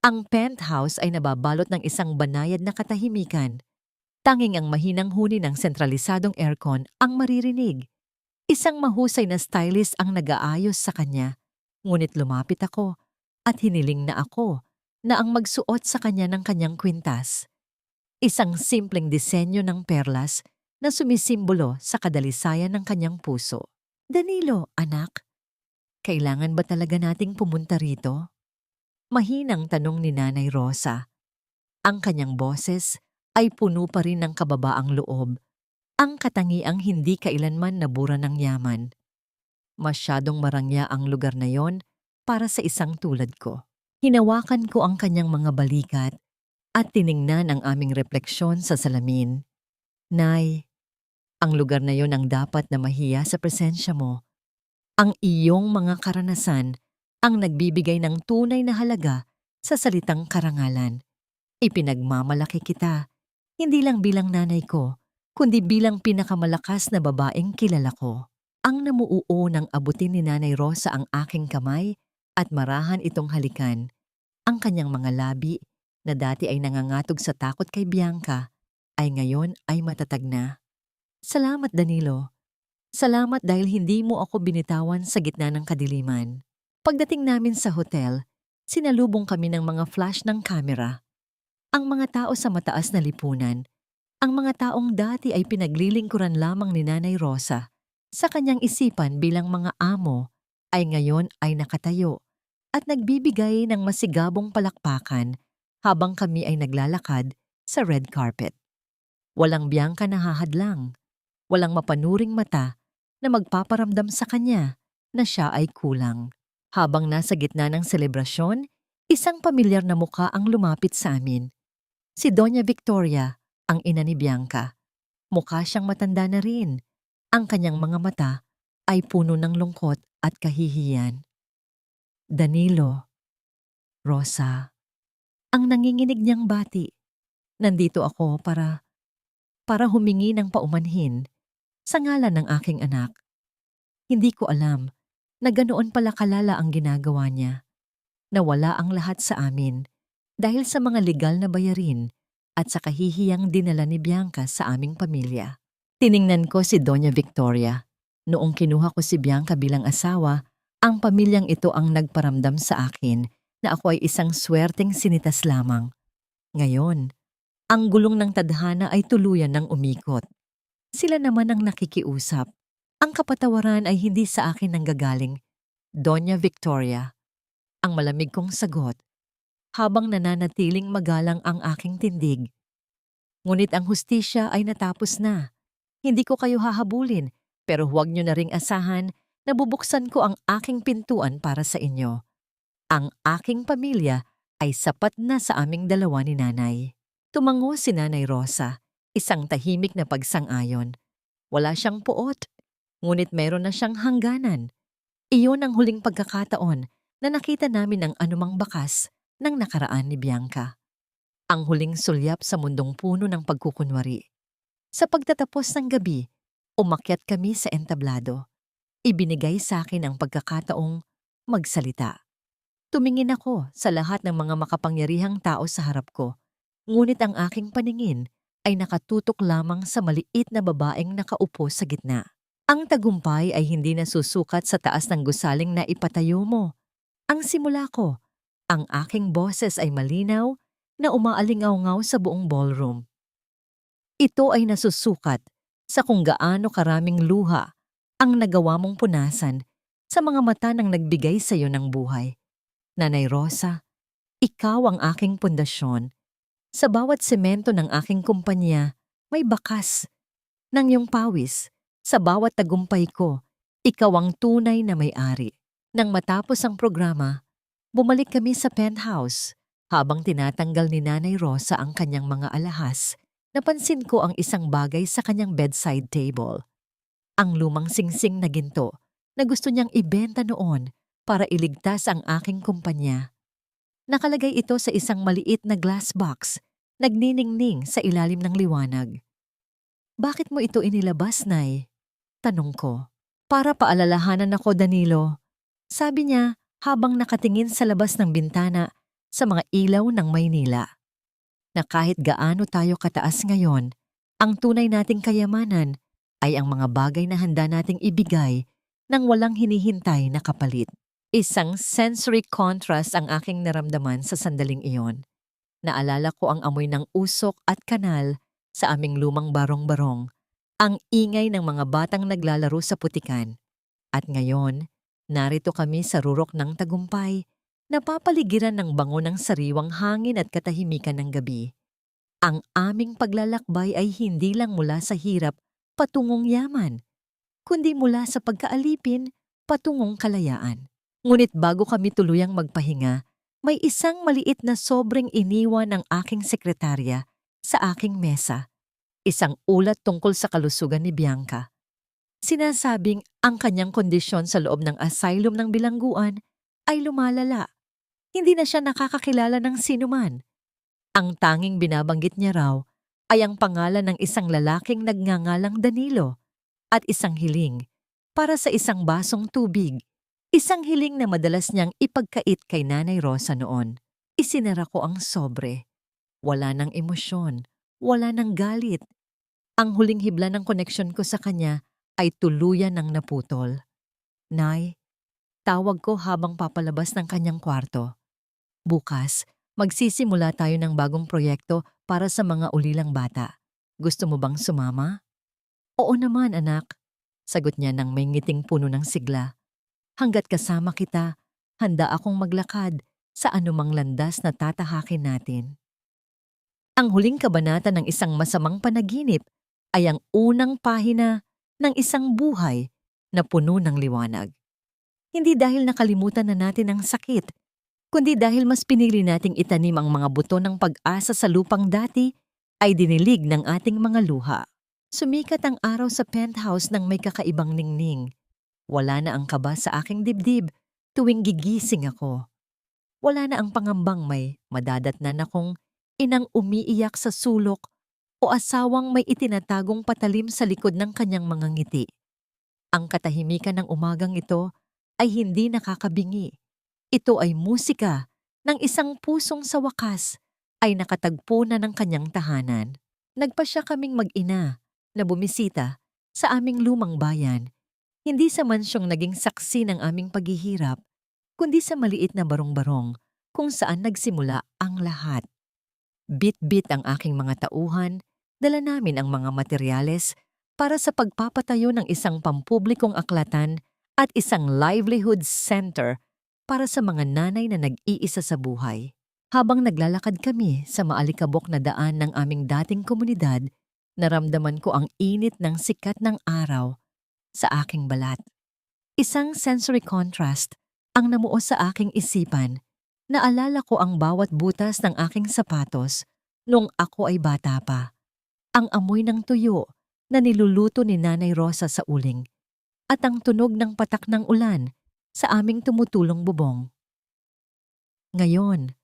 Ang penthouse ay nababalot ng isang banayad na katahimikan. Tanging ang mahinang huni ng sentralisadong aircon ang maririnig. Isang mahusay na stylist ang nag-aayos sa kanya. Ngunit lumapit ako at hiniling na ako na ang magsuot sa kanya ng kanyang kwintas. Isang simpleng disenyo ng perlas na sumisimbolo sa kadalisayan ng kanyang puso. Danilo, anak, kailangan ba talaga nating pumunta rito? Mahinang tanong ni Nanay Rosa. Ang kanyang boses ay puno pa rin ng kababaang loob, ang katangiang hindi kailanman nabura ng yaman. Masyadong marangya ang lugar na yon para sa isang tulad ko. Hinawakan ko ang kanyang mga balikat at tiningnan ang aming refleksyon sa salamin. Nay, ang lugar na yon ang dapat na mahiya sa presensya mo. Ang iyong mga karanasan ang nagbibigay ng tunay na halaga sa salitang karangalan. Ipinagmamalaki kita, hindi lang bilang nanay ko, kundi bilang pinakamalakas na babaeng kilala ko. Ang namuuo ng abutin ni Nanay Rosa ang aking kamay at marahan itong halikan. Ang kanyang mga labi na dati ay nangangatog sa takot kay Bianca ay ngayon ay matatag na. Salamat, Danilo. Salamat dahil hindi mo ako binitawan sa gitna ng kadiliman. Pagdating namin sa hotel, sinalubong kami ng mga flash ng kamera. Ang mga tao sa mataas na lipunan, ang mga taong dati ay pinaglilingkuran lamang ni Nanay Rosa, sa kanyang isipan bilang mga amo, ay ngayon ay nakatayo at nagbibigay ng masigabong palakpakan habang kami ay naglalakad sa red carpet. Walang Bianca na hahadlang, walang mapanuring mata na magpaparamdam sa kanya na siya ay kulang. Habang nasa gitna ng selebrasyon, isang pamilyar na muka ang lumapit sa amin. Si Doña Victoria, ang ina ni Bianca. Mukha siyang matanda na rin. Ang kanyang mga mata ay puno ng lungkot at kahihiyan. Danilo, Rosa, ang nanginginig niyang bati. Nandito ako para humingi ng paumanhin sa ngalan ng aking anak. Hindi ko alam na ganoon pala kalala ang ginagawa niya. Nawala ang lahat sa amin dahil sa mga legal na bayarin at sa kahihiyang dinala ni Bianca sa aming pamilya. Tiningnan ko si Doña Victoria. Noong kinuha ko si Bianca bilang asawa, ang pamilyang ito ang nagparamdam sa akin na ako ay isang swerteng sinitas lamang. Ngayon, ang gulong ng tadhana ay tuluyan ng umikot. Sila naman ang nakikiusap. Ang kapatawaran ay hindi sa akin nanggagaling. Doña Victoria, ang malamig kong sagot, habang nananatiling magalang ang aking tindig. Ngunit ang hustisya ay natapos na. Hindi ko kayo hahabulin, pero huwag niyo na ring asahan na bubuksan ko ang aking pintuan para sa inyo. Ang aking pamilya ay sapat na sa aming dalawa ni Nanay. Tumango si Nanay Rosa, isang tahimik na pagsang-ayon. Wala siyang puot, ngunit meron na siyang hangganan. Iyon ang huling pagkakataon na nakita namin ang anumang bakas ng nakaraan ni Bianca. Ang huling sulyap sa mundong puno ng pagkukunwari. Sa pagtatapos ng gabi, umakyat kami sa entablado. Ibinigay sa akin ang pagkakataong magsalita. Tumingin ako sa lahat ng mga makapangyarihang tao sa harap ko, ngunit ang aking paningin ay nakatutok lamang sa maliit na babaeng nakaupo sa gitna. Ang tagumpay ay hindi nasusukat sa taas ng gusaling na ipatayo mo. Ang simula ko, ang aking boses ay malinaw na umaalingaw-ngaw sa buong ballroom. Ito ay nasusukat sa kung gaano karaming luha ang nagawa mong punasan sa mga mata ng nagbigay sa iyo ng buhay. Nanay Rosa, ikaw ang aking pundasyon. Sa bawat semento ng aking kumpanya, may bakas ng iyong pawis. Sa bawat tagumpay ko, ikaw ang tunay na may-ari. Nang matapos ang programa, bumalik kami sa penthouse. Habang tinatanggal ni Nanay Rosa ang kanyang mga alahas, napansin ko ang isang bagay sa kanyang bedside table. Ang lumang singsing na ginto na gusto niyang ibenta noon para iligtas ang aking kumpanya. Nakalagay ito sa isang maliit na glass box, nagniningning sa ilalim ng liwanag. Bakit mo ito inilabas, Nay? Tanong ko. Para paalalahanan ako, Danilo. Sabi niya habang nakatingin sa labas ng bintana sa mga ilaw ng Maynila. Na kahit gaano tayo kataas ngayon, ang tunay nating kayamanan ay ang mga bagay na handa nating ibigay nang walang hinihintay na kapalit. Isang sensory contrast ang aking naramdaman sa sandaling iyon. Naalala ko ang amoy ng usok at kanal sa aming lumang barong-barong, ang ingay ng mga batang naglalaro sa putikan. At ngayon, narito kami sa rurok ng tagumpay, napapaligiran ng bango ng sariwang hangin at katahimikan ng gabi. Ang aming paglalakbay ay hindi lang mula sa hirap patungong yaman, kundi mula sa pagkaalipin patungong kalayaan. Ngunit bago kami tuluyang magpahinga, may isang maliit na sobrang iniwan ng aking sekretarya sa aking mesa. Isang ulat tungkol sa kalusugan ni Bianca. Sinasabing ang kanyang kondisyon sa loob ng asylum ng bilangguan ay lumalala. Hindi na siya nakakakilala ng sinuman. Ang tanging binabanggit niya raw ay ang pangalan ng isang lalaking nagngangalang Danilo at isang hiling para sa isang basong tubig. Isang hiling na madalas niyang ipagkait kay Nanay Rosa noon. Isinara ko ang sobre. Wala ng emosyon, wala ng galit. Ang huling hibla ng koneksyon ko sa kanya ay tuluyan ng naputol. Nay, tawag ko habang papalabas ng kanyang kwarto. Bukas, magsisimula tayo ng bagong proyekto para sa mga ulilang bata. Gusto mo bang sumama? Oo naman, anak. Sagot niya nang may ngiting puno ng sigla. Hanggat kasama kita, handa akong maglakad sa anumang landas na tatahakin natin. Ang huling kabanata ng isang masamang panaginip ay ang unang pahina ng isang buhay na puno ng liwanag. Hindi dahil nakalimutan na natin ang sakit, kundi dahil mas pinili nating itanim ang mga buto ng pag-asa sa lupang dati ay dinilig ng ating mga luha. Sumikat ang araw sa penthouse ng may kakaibang ningning. Wala na ang kaba sa aking dibdib tuwing gigising ako. Wala na ang pangambang may madadatnan akong inang umiiyak sa sulok o asawang may itinatagong patalim sa likod ng kanyang mga ngiti. Ang katahimikan ng umagang ito ay hindi nakakabingi. Ito ay musika ng isang pusong sa wakas ay nakatagpo na ng kanyang tahanan. Nagpasya kaming mag-ina na bumisita sa aming lumang bayan, hindi sa mansyong naging saksi ng aming paghihirap, kundi sa maliit na barong-barong kung saan nagsimula ang lahat. Bit-bit ang aking mga tauhan, dala namin ang mga materyales para sa pagpapatayo ng isang pampublikong aklatan at isang livelihood center para sa mga nanay na nag-iisa sa buhay. Habang naglalakad kami sa maalikabok na daan ng aming dating komunidad, naramdaman ko ang init ng sikat ng araw sa aking balat. Isang sensory contrast ang namuo sa aking isipan. Naalala ko ang bawat butas ng aking sapatos nung ako ay bata pa. Ang amoy ng tuyo na niluluto ni Nanay Rosa sa uling at ang tunog ng patak ng ulan sa aming tumutulong bubong. Ngayon,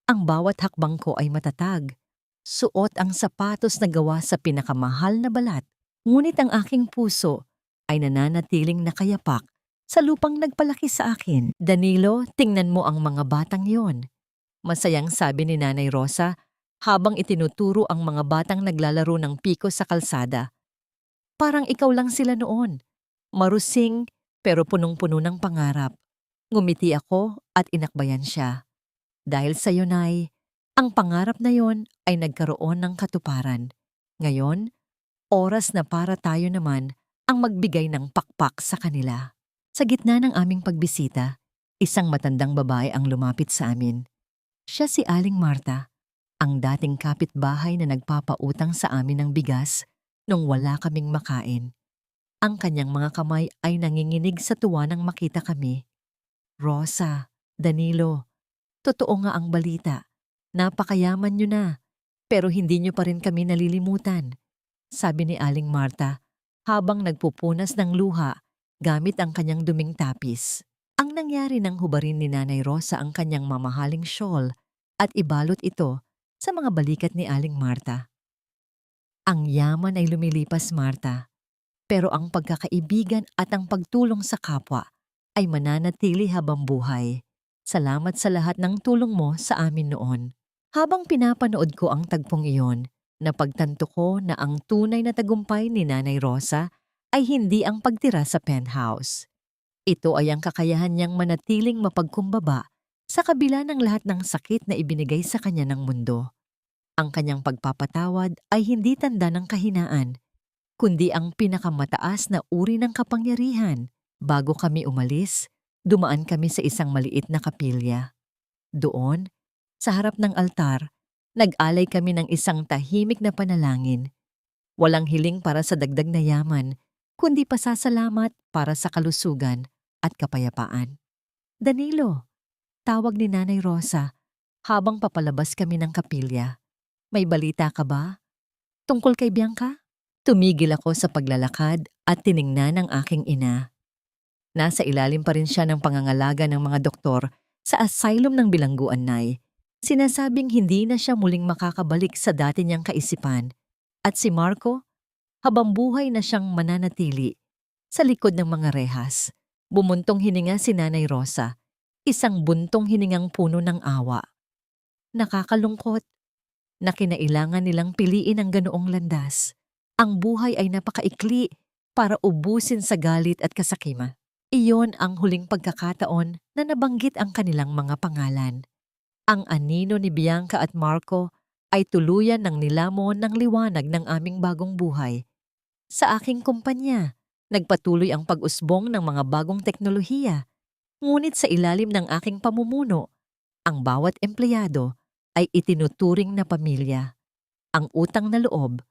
ang bawat hakbang ko ay matatag. Suot ang sapatos na gawa sa pinakamahal na balat, ngunit ang aking puso ay nananatiling nakayapak sa lupang nagpalaki sa akin. Danilo, tingnan mo ang mga batang yon. Masayang sabi ni Nanay Rosa habang itinuturo ang mga batang naglalaro ng piko sa kalsada. Parang ikaw lang sila noon. Marusing pero punong-puno ng pangarap. Ngumiti ako at inakbayan siya. Dahil sa iyo, Nay, ang pangarap na yon ay nagkaroon ng katuparan. Ngayon, oras na para tayo naman ang magbigay ng pakpak sa kanila. Sa gitna ng aming pagbisita, isang matandang babae ang lumapit sa amin. Siya si Aling Marta, ang dating kapitbahay na nagpapautang sa amin ng bigas nung wala kaming makain. Ang kanyang mga kamay ay nanginginig sa tuwa nang makita kami. Rosa, Danilo, totoo nga ang balita. Napakayaman niyo na, pero hindi niyo pa rin kami nalilimutan, sabi ni Aling Marta habang nagpupunas ng luha gamit ang kanyang duming tapis. Ang nangyari nang hubarin ni Nanay Rosa ang kanyang mamahaling shawl at ibalot ito sa mga balikat ni Aling Marta. Ang yaman ay lumilipas, Marta, pero ang pagkakaibigan at ang pagtulong sa kapwa ay mananatili habang buhay. Salamat sa lahat ng tulong mo sa amin noon. Habang pinapanood ko ang tagpong iyon, napagtanto ko na ang tunay na tagumpay ni Nanay Rosa ay hindi ang pagtira sa penthouse. Ito ay ang kakayahan niyang manatiling mapagkumbaba sa kabila ng lahat ng sakit na ibinigay sa kanya ng mundo. Ang kanyang pagpapatawad ay hindi tanda ng kahinaan, kundi ang pinakamataas na uri ng kapangyarihan. Bago kami umalis, dumaan kami sa isang maliit na kapilya. Doon, sa harap ng altar, Nag-alay kami ng isang tahimik na panalangin. Walang hiling para sa dagdag na yaman, kundi pasasalamat para sa kalusugan at kapayapaan. Danilo, tawag ni Nanay Rosa habang papalabas kami ng kapilya. May balita ka ba? Tungkol kay Bianca? Tumigil ako sa paglalakad at tiningnan ang aking ina. Nasa ilalim pa rin siya ng pangangalaga ng mga doktor sa asylum ng bilangguan, Nay. Sinasabing hindi na siya muling makakabalik sa dati niyang kaisipan. At si Marco, habang buhay na siyang mananatili sa likod ng mga rehas. Bumuntong hininga si Nanay Rosa, isang buntong hiningang puno ng awa. Nakakalungkot na kinailangan nilang piliin ang ganoong landas. Ang buhay ay napakaikli para ubusin sa galit at kasakima. Iyon ang huling pagkakataon na nabanggit ang kanilang mga pangalan. Ang anino ni Bianca at Marco ay tuluyan ng nilamon ng liwanag ng aming bagong buhay. Sa aking kumpanya, nagpatuloy ang pag-usbong ng mga bagong teknolohiya. Ngunit sa ilalim ng aking pamumuno, ang bawat empleyado ay itinuturing na pamilya. Ang utang na loob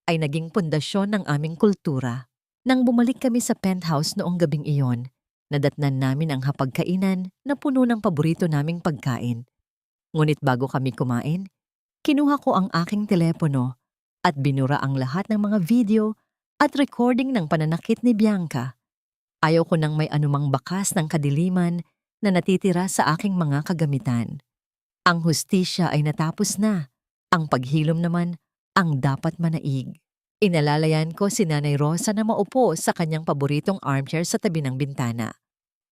ay naging pundasyon ng aming kultura. Nang bumalik kami sa penthouse noong gabing iyon, nadatnan namin ang hapagkainan na puno ng paborito naming pagkain. Ngunit bago kami kumain, kinuha ko ang aking telepono at binura ang lahat ng mga video at recording ng pananakit ni Bianca. Ayaw ko nang may anumang bakas ng kadiliman na natitira sa aking mga kagamitan. Ang hustisya ay natapos na. Ang paghilom naman ang dapat manaig. Inalalayan ko si Nanay Rosa na maupo sa kanyang paboritong armchair sa tabi ng bintana.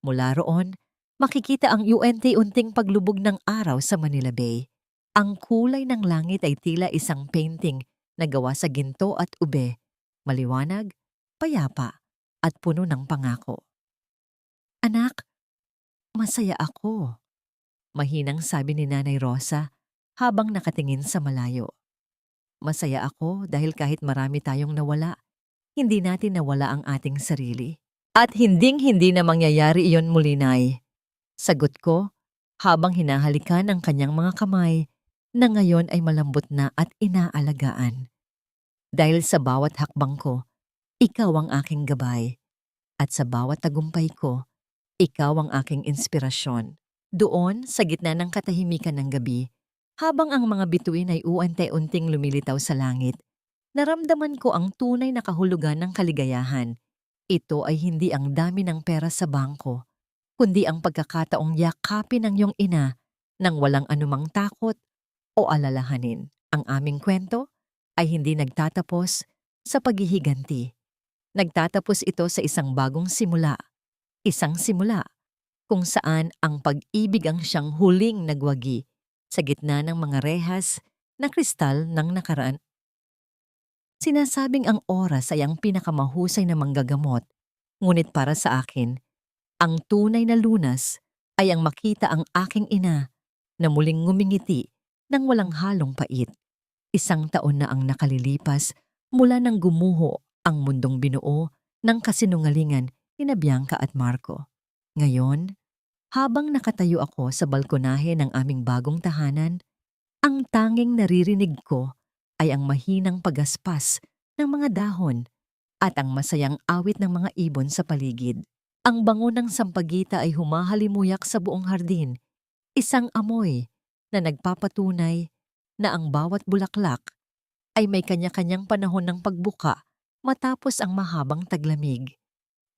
Mula roon, makikita ang unti-unting paglubog ng araw sa Manila Bay. Ang kulay ng langit ay tila isang painting na gawa sa ginto at ube, maliwanag, payapa, at puno ng pangako. Anak, masaya ako, mahinang sabi ni Nanay Rosa habang nakatingin sa malayo. Masaya ako dahil kahit marami tayong nawala, hindi natin nawala ang ating sarili. At hinding-hindi na mangyayari iyon muli, Nay. Sagot ko habang hinahalikan ang kanyang mga kamay na ngayon ay malambot na at inaalagaan. Dahil sa bawat hakbang ko, ikaw ang aking gabay. At sa bawat tagumpay ko, ikaw ang aking inspirasyon. Doon, sa gitna ng katahimikan ng gabi, habang ang mga bituin ay unti-unting lumilitaw sa langit, naramdaman ko ang tunay na kahulugan ng kaligayahan. Ito ay hindi ang dami ng pera sa bangko, kundi ang pagkakataong yakapin ng iyong ina nang walang anumang takot o alalahanin. Ang aming kwento ay hindi nagtatapos sa paghihiganti. Nagtatapos ito sa isang bagong simula. Isang simula kung saan ang pag-ibig ang siyang huling nagwagi sa gitna ng mga rehas na kristal ng nakaraan. Sinasabing ang oras ay ang pinakamahusay na manggagamot, ngunit para sa akin, ang tunay na lunas ay ang makita ang aking ina na muling ngumingiti ng walang halong pait. Isang taon na ang nakalilipas mula nang gumuho ang mundong binuo ng kasinungalingan ni Bianca at Marco. Ngayon, habang nakatayo ako sa balkonahe ng aming bagong tahanan, ang tanging naririnig ko ay ang mahinang pagaspas ng mga dahon at ang masayang awit ng mga ibon sa paligid. Ang bango ng sampagita ay humahalimuyak sa buong hardin, isang amoy na nagpapatunay na ang bawat bulaklak ay may kanya-kanyang panahon ng pagbuka matapos ang mahabang taglamig.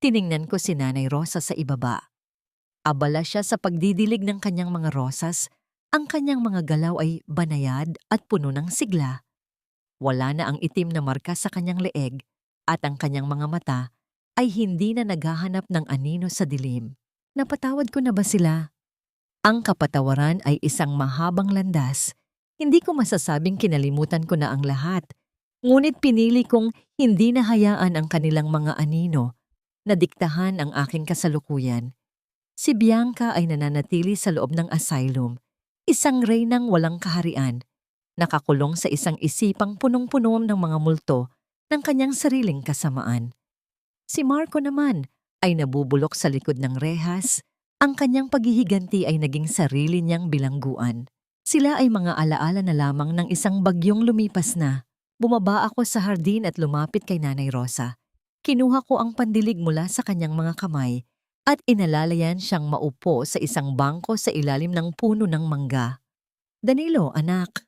Tiningnan ko si Nanay Rosa sa ibaba. Abala siya sa pagdidilig ng kanyang mga rosas, ang kanyang mga galaw ay banayad at puno ng sigla. Wala na ang itim na marka sa kanyang leeg at ang kanyang mga mata ay hindi na naghahanap ng anino sa dilim. Napatawad ko na ba sila? Ang kapatawaran ay isang mahabang landas. Hindi ko masasabing kinalimutan ko na ang lahat, ngunit pinili kong hindi na hayaan ang kanilang mga anino na diktahan ang aking kasalukuyan. Si Bianca ay nananatili sa loob ng asylum, isang reynang walang kaharian, nakakulong sa isang isipang punong-puno ng mga multo ng kanyang sariling kasamaan. Si Marco naman ay nabubulok sa likod ng rehas, ang kanyang paghihiganti ay naging sarili niyang bilangguan. Sila ay mga alaala na lamang ng isang bagyong lumipas na. Bumaba ako sa hardin at lumapit kay Nanay Rosa. Kinuha ko ang pandilig mula sa kanyang mga kamay at inalalayan siyang maupo sa isang bangko sa ilalim ng puno ng mangga. "Danilo, anak,"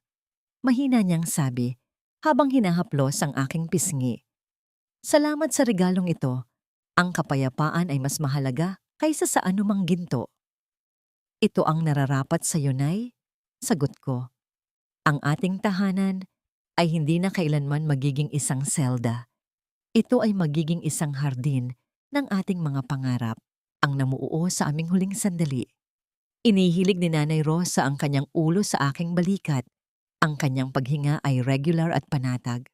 mahina niyang sabi habang hinahaplos ang aking pisngi. "Salamat sa regalong ito. Ang kapayapaan ay mas mahalaga kaysa sa anumang ginto." "Ito ang nararapat sa iyo, Nay," sagot ko. "Ang ating tahanan ay hindi na kailanman magiging isang selda. Ito ay magiging isang hardin ng ating mga pangarap, ang namuo sa aming huling sandali." Inihilig ni Nanay Rosa ang kanyang ulo sa aking balikat. Ang kanyang paghinga ay regular at panatag.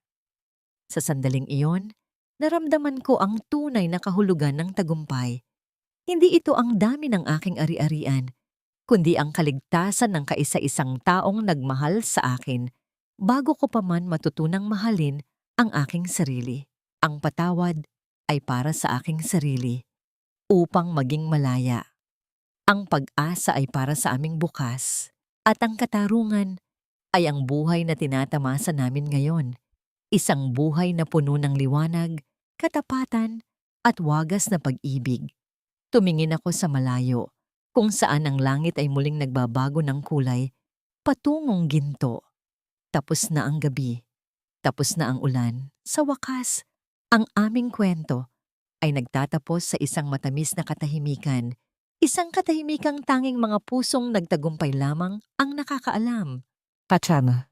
Sa sandaling iyon, naramdaman ko ang tunay na kahulugan ng tagumpay. Hindi ito ang dami ng aking ari-arian, kundi ang kaligtasan ng kaisa-isang taong nagmahal sa akin bago ko pa man matutunang mahalin ang aking sarili. Ang patawad ay para sa aking sarili upang maging malaya. Ang pag-asa ay para sa aming bukas at ang katarungan ay ang buhay na tinatamasa namin ngayon. Isang buhay na puno ng liwanag, katapatan at wagas na pag-ibig. Tumingin ako sa malayo, kung saan ang langit ay muling nagbabago ng kulay, patungong ginto. Tapos na ang gabi, tapos na ang ulan. Sa wakas, ang aming kwento ay nagtatapos sa isang matamis na katahimikan. Isang katahimikang tanging mga pusong nagtagumpay lamang ang nakakaalam. Tatiana,